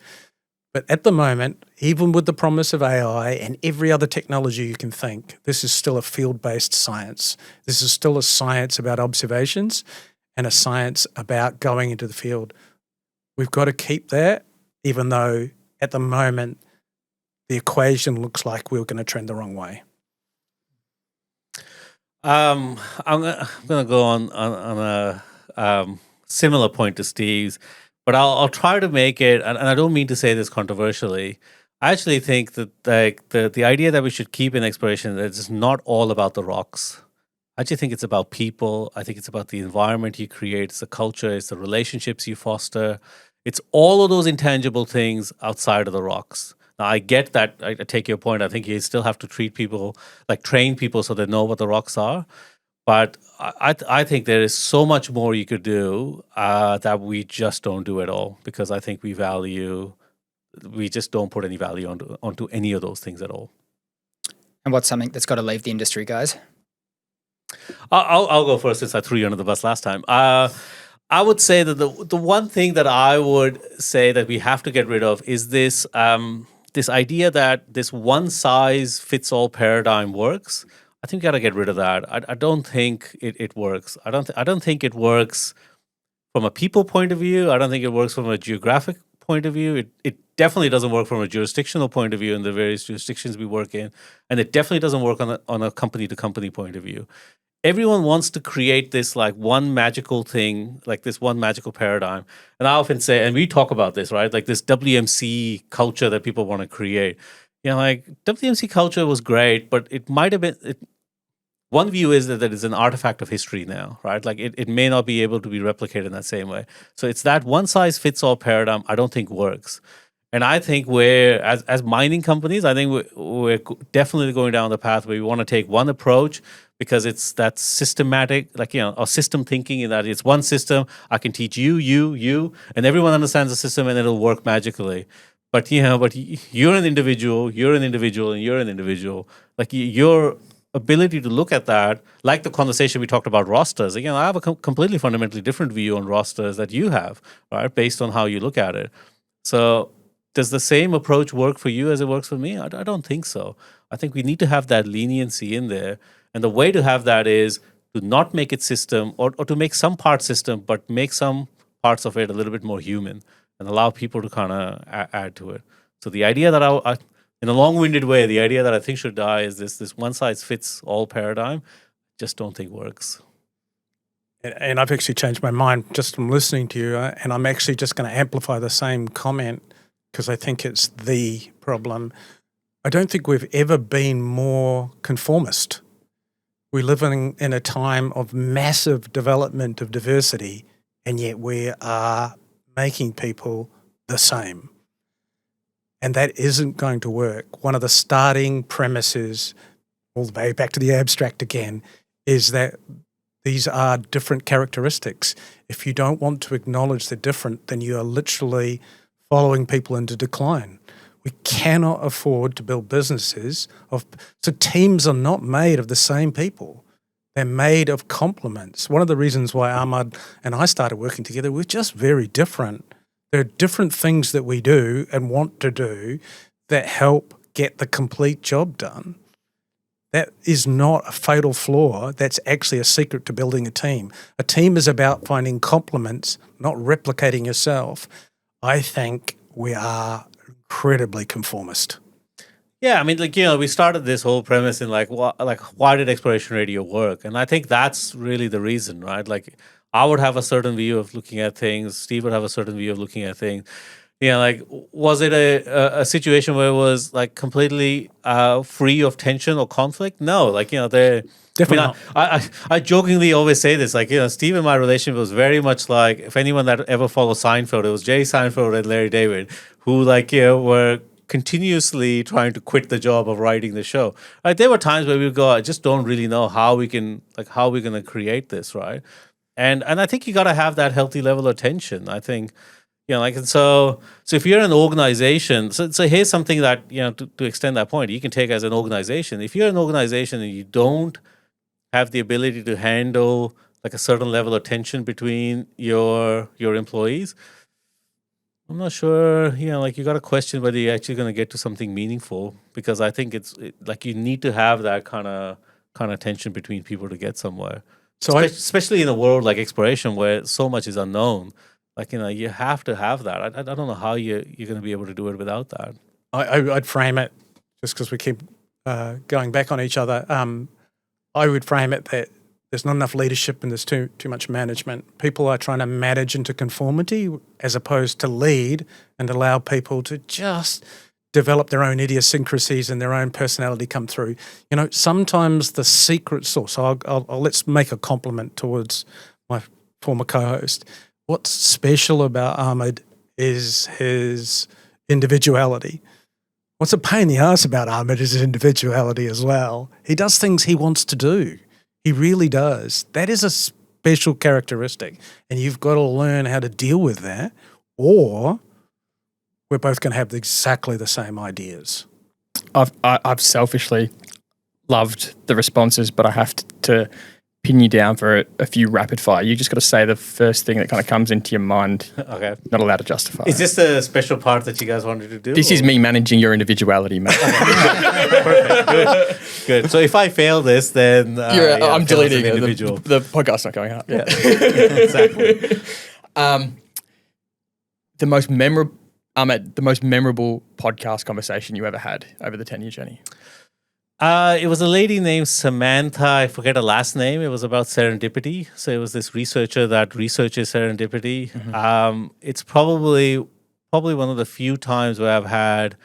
But at the moment, even with the promise of AI and every other technology you can think, this is still a field-based science. This is still a science about observations and a science about going into the field. We've got to keep that, even though at the moment the equation looks like we're going to trend the wrong way. I'm going to go on a similar point to Steve's, but I'll try to make it, and I don't mean to say this controversially. I actually think that the idea that we should keep in exploration that it's not all about the rocks. I actually think it's about people. I think it's about the environment you create. It's the culture. It's the relationships you foster. It's all of those intangible things outside of the rocks. Now, I get that. I take your point. I think you still have to treat people, like train people so they know what the rocks are. But I think there is so much more you could do that we just don't do at all, because I think we just don't put any value onto any of those things at all. And what's something that's got to leave the industry, guys? I'll go first since I threw you under the bus last time. I would say that the one thing that I would say that we have to get rid of is this this idea that this one-size-fits-all paradigm works. I think we got to get rid of that. I don't think it works. I don't think it works from a people point of view. I don't think it works from a geographic point of view. It definitely doesn't work from a jurisdictional point of view in the various jurisdictions we work in, and it definitely doesn't work on a company-to-company point of view. Everyone wants to create this like one magical thing, like this one magical paradigm. And I often say, and we talk about this, right? Like this WMC culture that people want to create. Like WMC culture was great, but it might have been. One view is that it's an artifact of history now, right? Like it may not be able to be replicated in that same way. So it's that one size fits all paradigm I don't think works. And I think as mining companies, I think we're definitely going down the path where we want to take one approach, because it's that systematic, or system thinking, in that it's one system. I can teach you, and everyone understands the system and it'll work magically. But you're an individual, and you're an individual. Like your ability to look at that, like the conversation we talked about rosters. Again, I have a completely fundamentally different view on rosters that you have, right? Based on how you look at it. So does the same approach work for you as it works for me? I don't think so. I think we need to have that leniency in there. And the way to have that is to not make it system, or to make some parts system, but make some parts of it a little bit more human and allow people to kind of add to it. So the idea that I in a long-winded way, the idea that I think should die is this one-size-fits-all paradigm. Just don't think works. And I've actually changed my mind just from listening to you, and I'm actually just going to amplify the same comment because I think it's the problem. I don't think we've ever been more conformist. We live in a time of massive development of diversity, and yet we are making people the same. And that isn't going to work. One of the starting premises, all the way back to the abstract again, is that these are different characteristics. If you don't want to acknowledge they're different, then you are literally following people into decline. We cannot afford to build businesses so teams are not made of the same people. They're made of complements. One of the reasons why Ahmad and I started working together, we're just very different. There are different things that we do and want to do that help get the complete job done. That is not a fatal flaw. That's actually a secret to building a team. A team is about finding complements, not replicating yourself. I think we are incredibly conformist. Yeah, I mean, we started this whole premise in why did exploration radio work? And I think that's really the reason, right? I would have a certain view of looking at things. Steve would have a certain view of looking at things. Was it a situation where it was completely free of tension or conflict? No, they're definitely. I jokingly always say this, Steve and my relationship was very much like, if anyone that ever followed Seinfeld, it was Jerry Seinfeld and Larry David, who were continuously trying to quit the job of writing the show. There were times where we would go, I just don't really know how we're going to create this, right? And I think you got to have that healthy level of tension. I think, so if you're an organization, so here's something that, to extend that point, you can take as an organization. If you're an organization and you don't have the ability to handle a certain level of tension between your employees, I'm not sure, you got to question whether you're actually going to get to something meaningful, because I think you need to have that kind of tension between people to get somewhere. So especially in a world like exploration where so much is unknown, you have to have that. I don't know how you're going to be able to do it without that. I'd frame it, just because we keep going back on each other, I would frame it that there's not enough leadership and there's too much management. People are trying to manage into conformity as opposed to lead and allow people to just develop their own idiosyncrasies and their own personality come through. Sometimes the secret sauce, let's make a compliment towards my former co-host. What's special about Ahmad is his individuality. What's a pain in the ass about Ahmad is his individuality as well. He does things he wants to do. He really does. That is a special characteristic, and you've got to learn how to deal with that, or we're both going to have exactly the same ideas. I've selfishly loved the responses, but I have to pin you down for a few rapid fire. You just got to say the first thing that kind of comes into your mind. Okay. Not allowed to justify. Is this a special part that you guys wanted to do? This is me managing your individuality, mate. Perfect. Good. So if I fail this, then I'm deleting it. Individual. The podcast's not going up. Yeah. Exactly. The most memorable podcast conversation you ever had over the 10-year journey? It was a lady named Samantha. I forget her last name. It was about serendipity. So it was this researcher that researches serendipity. Mm-hmm. It's probably one of the few times where I've had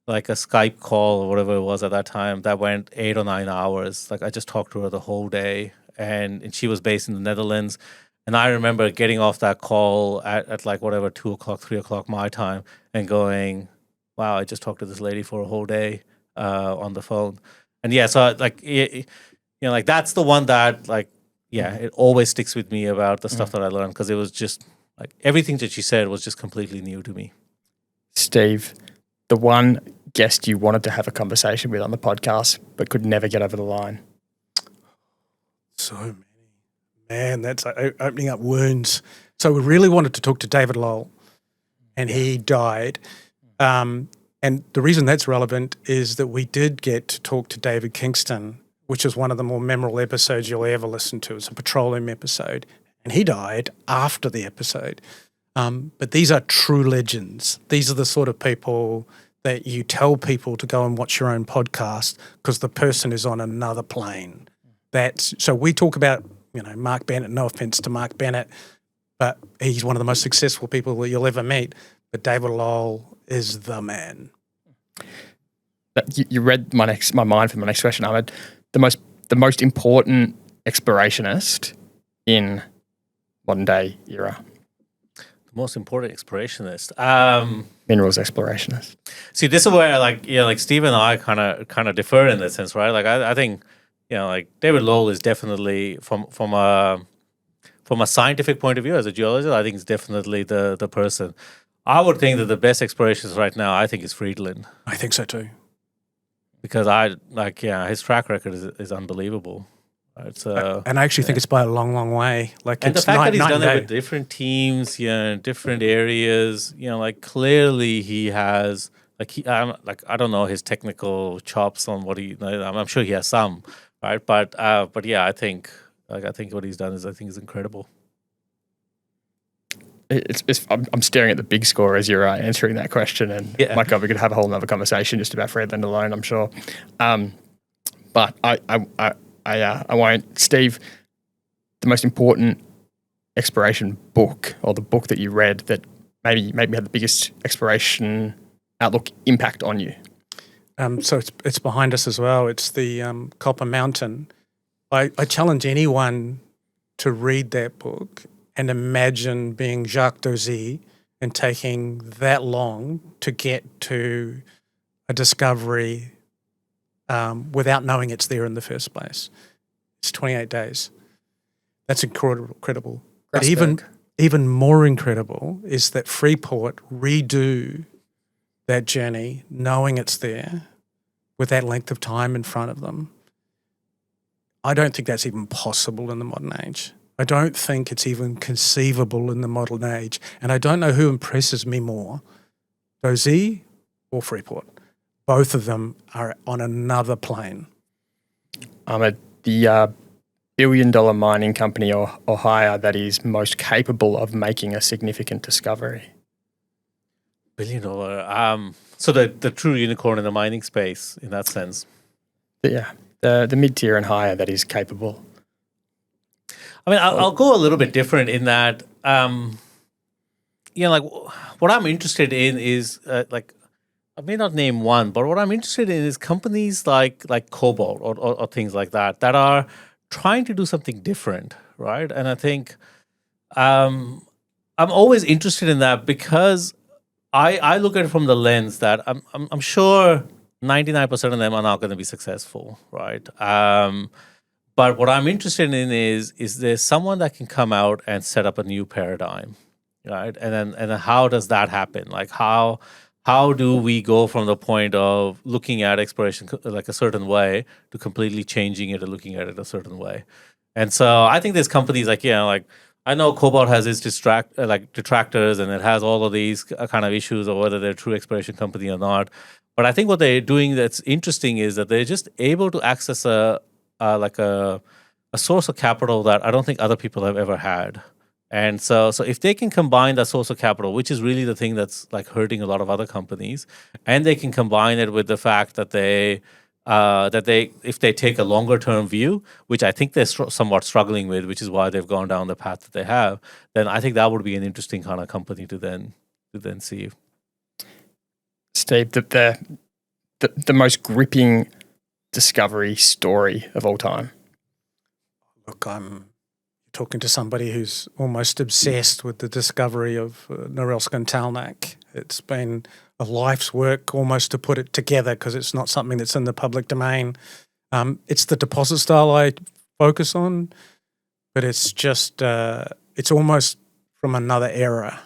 a Skype call or whatever it was at that time that went 8 or 9 hours. I just talked to her the whole day, and she was based in the Netherlands. And I remember getting off that call at 2 o'clock, 3 o'clock my time, and going, wow, I just talked to this lady for a whole day on the phone. And yeah, so that's the one that it always sticks with me about the stuff that I learned, because it was just everything that she said was just completely new to me. Steve, the one guest you wanted to have a conversation with on the podcast but could never get over the line? So many. Man, that's opening up wounds. So we really wanted to talk to David Lowell, and he died. And the reason that's relevant is that we did get to talk to David Kingston, which is one of the more memorable episodes you'll ever listen to. It's a petroleum episode, and he died after the episode. But these are true legends. These are the sort of people that you tell people to go and watch your own podcast because the person is on another plane. So we talk about, Mark Bennett, no offense to Mark Bennett, but he's one of the most successful people that you'll ever meet. But David Lowell is the man. You read my mind for my next question, Ahmad. The most important explorationist in modern day era. The most important explorationist. Minerals explorationist. See, this is where like Steve and I kind of differ in that sense, right? Like I think like David Lowell is definitely from a scientific point of view as a geologist, I think is definitely the person. I would think that the best explorationist right now, I think, is Friedland. I think so too. Because his track record is unbelievable. It's and I actually think it's by a long, long way. Like, and it's the fact that he's done it day. with different teams, different areas, like clearly he has I don't know his technical chops on what I'm sure he has some, right? But yeah, I think what he's done is incredible. I'm staring at the big score as you're answering that question, and my God, we could have a whole other conversation just about Friedland alone, I'm sure. But I won't. Steve, the most important exploration book, or the book that you read that maybe had the biggest exploration outlook impact on you? So it's behind us as well. It's the Copper Mountain. I challenge anyone to read that book and imagine being Jacques Dozy and taking that long to get to a discovery without knowing it's there in the first place. It's 28 days. That's incredible. But even more incredible is that Freeport redo that journey knowing it's there with that length of time in front of them. I don't think that's even possible in the modern age. I don't think it's even conceivable in the modern age. And I don't know who impresses me more, Dozy or Freeport. Both of them are on another plane. Ahmad, the billion-dollar mining company or higher that is most capable of making a significant discovery? $1 billion. So the true unicorn in the mining space, in that sense. Yeah, the mid-tier and higher that is capable. I mean, I'll go a little bit different in that, like what I'm interested in is I may not name one, but what I'm interested in is companies like Cobalt or things like that are trying to do something different, right? And I think I'm always interested in that because I look at it from the lens that I'm sure 99% of them are not going to be successful, right? But what I'm interested in is there someone that can come out and set up a new paradigm, right? And then how does that happen? Like how do we go from the point of looking at exploration like a certain way to completely changing it and looking at it a certain way? And so I think there's companies like I know Cobalt has its detractors and it has all of these kind of issues of whether they're a true exploration company or not. But I think what they're doing that's interesting is that they're just able to access a source of capital that I don't think other people have ever had. And so if they can combine that source of capital, which is really the thing that's like hurting a lot of other companies, and they can combine it with the fact that if they take a longer term view, which I think they're somewhat struggling with, which is why they've gone down the path that they have, then I think that would be an interesting kind of company to then see. Steve, the most gripping discovery story of all time. Look, I'm talking to somebody who's almost obsessed with the discovery of Norilsk and Talnak. It's been a life's work almost to put it together because it's not something that's in the public domain. It's the deposit style I focus on, but it's just it's almost from another era.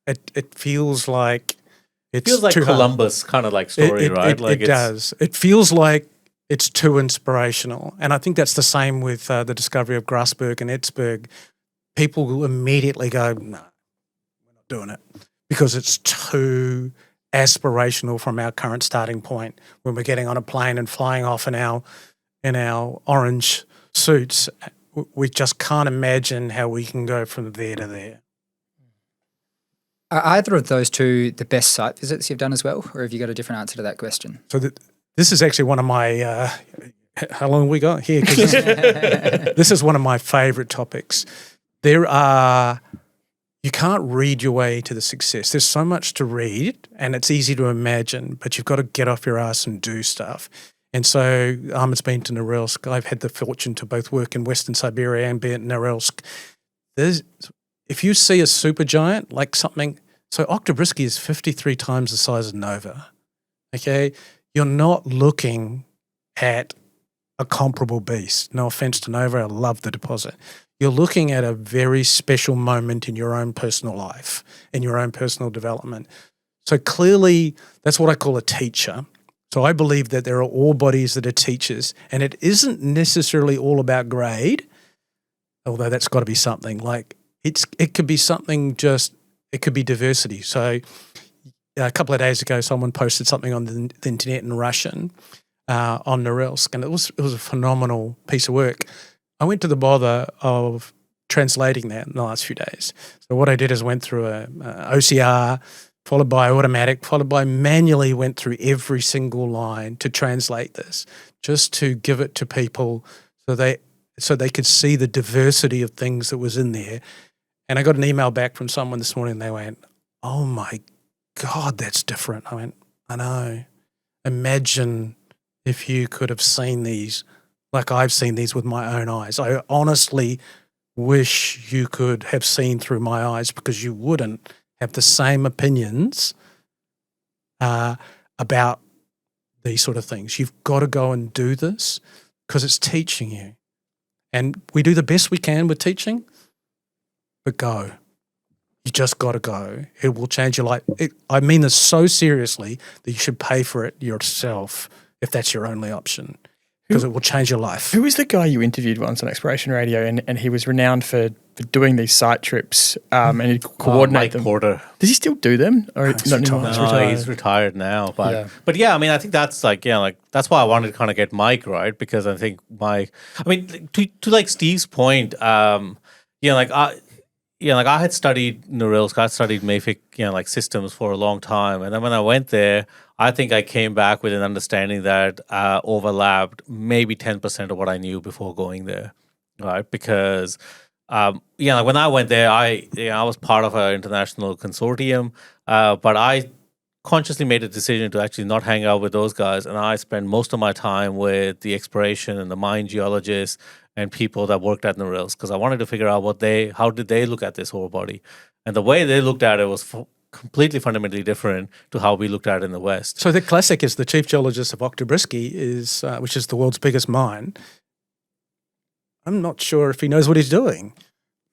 It feels like Columbus kind of like story, right? It does. It feels like it's too inspirational. And I think that's the same with the discovery of Grasberg and Etzberg. People will immediately go, no, we're not doing it because it's too aspirational from our current starting point. When we're getting on a plane and flying off in our orange suits, we just can't imagine how we can go from there to there. Are either of those two the best site visits you've done as well, or have you got a different answer to that question? So this is actually one of my how long have we got here? 'Cause this is one of my favourite topics. You can't read your way to the success. There's so much to read and it's easy to imagine, but you've got to get off your ass and do stuff. And so Ahmad's been to Norilsk. I've had the fortune to both work in Western Siberia and be at Norilsk. if you see a supergiant, like something, so Octobrisky is 53 times the size of Nova, okay? You're not looking at a comparable beast. No offense to Nova, I love the deposit. You're looking at a very special moment in your own personal life, in your own personal development. So clearly, that's what I call a teacher. So I believe that there are ore bodies that are teachers, and it isn't necessarily all about grade, although that's got to be something. Like it could be something it could be diversity. So a couple of days ago, someone posted something on the internet in Russian on Norilsk, and it was a phenomenal piece of work. I went to the bother of translating that in the last few days. So what I did is went through a OCR, followed by automatic, followed by manually went through every single line to translate this, just to give it to people so they could see the diversity of things that was in there. And I got an email back from someone this morning, and they went, "Oh my God, that's different." I went, "I know. Imagine if you could have seen these like I've seen these with my own eyes. I honestly wish you could have seen through my eyes, because you wouldn't have the same opinions about these sort of things. You've got to go and do this because it's teaching you. And we do the best we can with teaching, but go. You just got to go. It will change your life. I mean this so seriously that you should pay for it yourself if that's your only option, because it will change your life. Who was the guy you interviewed once on Exploration Radio, and he was renowned for doing these site trips and he'd coordinate them? Mike Porter. Does he still do them? Or not anymore? No, he's retired now. But yeah, I mean, I think that's that's why I wanted to kind of get Mike, right? Because I think Mike, I mean, to like Steve's point, I had studied Norilsk, I studied Mafic, systems for a long time. And then when I went there, I think I came back with an understanding that overlapped maybe 10% of what I knew before going there, right? Because, when I went there, I was part of an international consortium, but I consciously made a decision to actually not hang out with those guys. And I spent most of my time with the exploration and the mine geologists and people that worked at Norilsk, because I wanted to figure out how did they look at this ore body. And the way they looked at it was completely fundamentally different to how we looked at it in the West. So the classic is the chief geologist of Octobrisky, which is the world's biggest mine. I'm not sure if he knows what he's doing,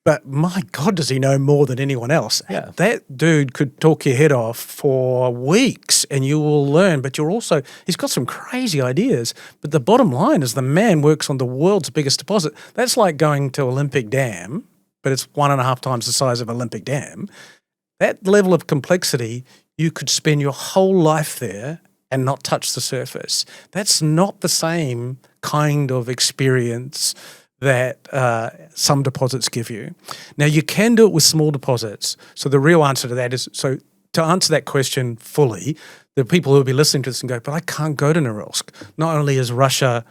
but my God, does he know more than anyone else? Yeah. That dude could talk your head off for weeks and you will learn, but he's got some crazy ideas. But the bottom line is the man works on the world's biggest deposit. That's like going to Olympic Dam, but it's 1.5 times the size of Olympic Dam. That level of complexity, you could spend your whole life there and not touch the surface. That's not the same kind of experience that some deposits give you. Now, you can do it with small deposits. So the real answer to that is, so to answer that question fully, the people who will be listening to this and go, but I can't go to Norilsk. Not only is Russia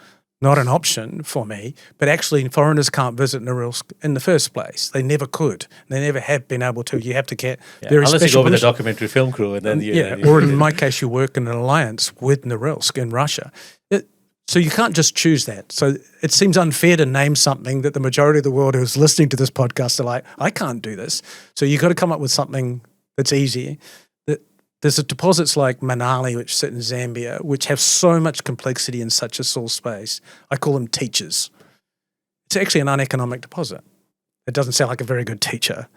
not an option for me, but actually foreigners can't visit Norilsk in the first place. They never could. They never have been able to. You have to get very unless special you go with a documentary film crew and then or in my case, you work in an alliance with Norilsk in Russia. So you can't just choose that. So it seems unfair to name something that the majority of the world who's listening to this podcast are like, I can't do this. So you've got to come up with something that's easy. There's deposits like Manali, which sit in Zambia, which have so much complexity in such a small space. I call them teachers. It's actually an uneconomic deposit. It doesn't sound like a very good teacher,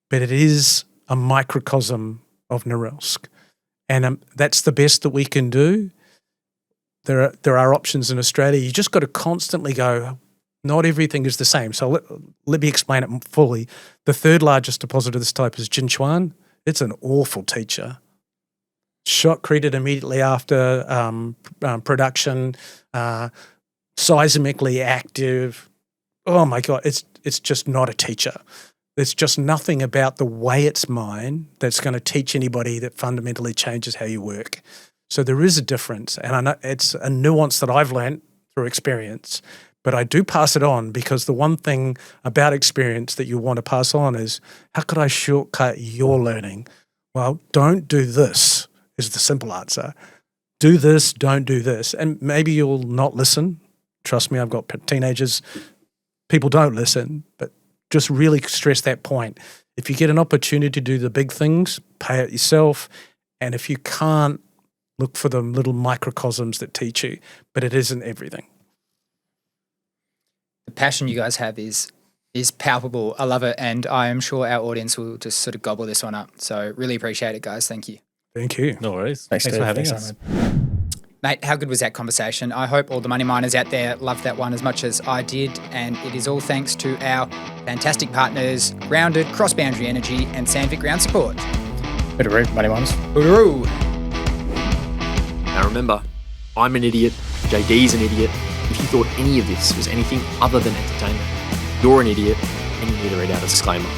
but it is a microcosm of Norilsk. And that's the best that we can do. There are options in Australia. You just got to constantly go, not everything is the same. So let me explain it fully. The third largest deposit of this type is Jinchuan. It's an awful teacher. Shotcreted immediately after production, seismically active. Oh my God, it's just not a teacher. There's just nothing about the way it's mined that's going to teach anybody that fundamentally changes how you work. So there is a difference, and I know it's a nuance that I've learned through experience, but I do pass it on, because the one thing about experience that you want to pass on is, how could I shortcut your learning? Well, don't do this is the simple answer. Do this, don't do this. And maybe you'll not listen. Trust me, I've got teenagers. People don't listen, but just really stress that point. If you get an opportunity to do the big things, pay it yourself. And if you can't, look for the little microcosms that teach you. But it isn't everything. The passion you guys have is palpable. I love it. And I am sure our audience will just sort of gobble this one up. So really appreciate it, guys. Thank you. Thank you. No worries. Thanks for having us. Mate, how good was that conversation? I hope all the money miners out there loved that one as much as I did. And it is all thanks to our fantastic partners, Grounded, Cross Boundary Energy, and Sandvik Ground Support. Hooroo, money miners. Hooroo! Now remember, I'm an idiot, JD's an idiot. If you thought any of this was anything other than entertainment, you're an idiot and you need to read out a disclaimer.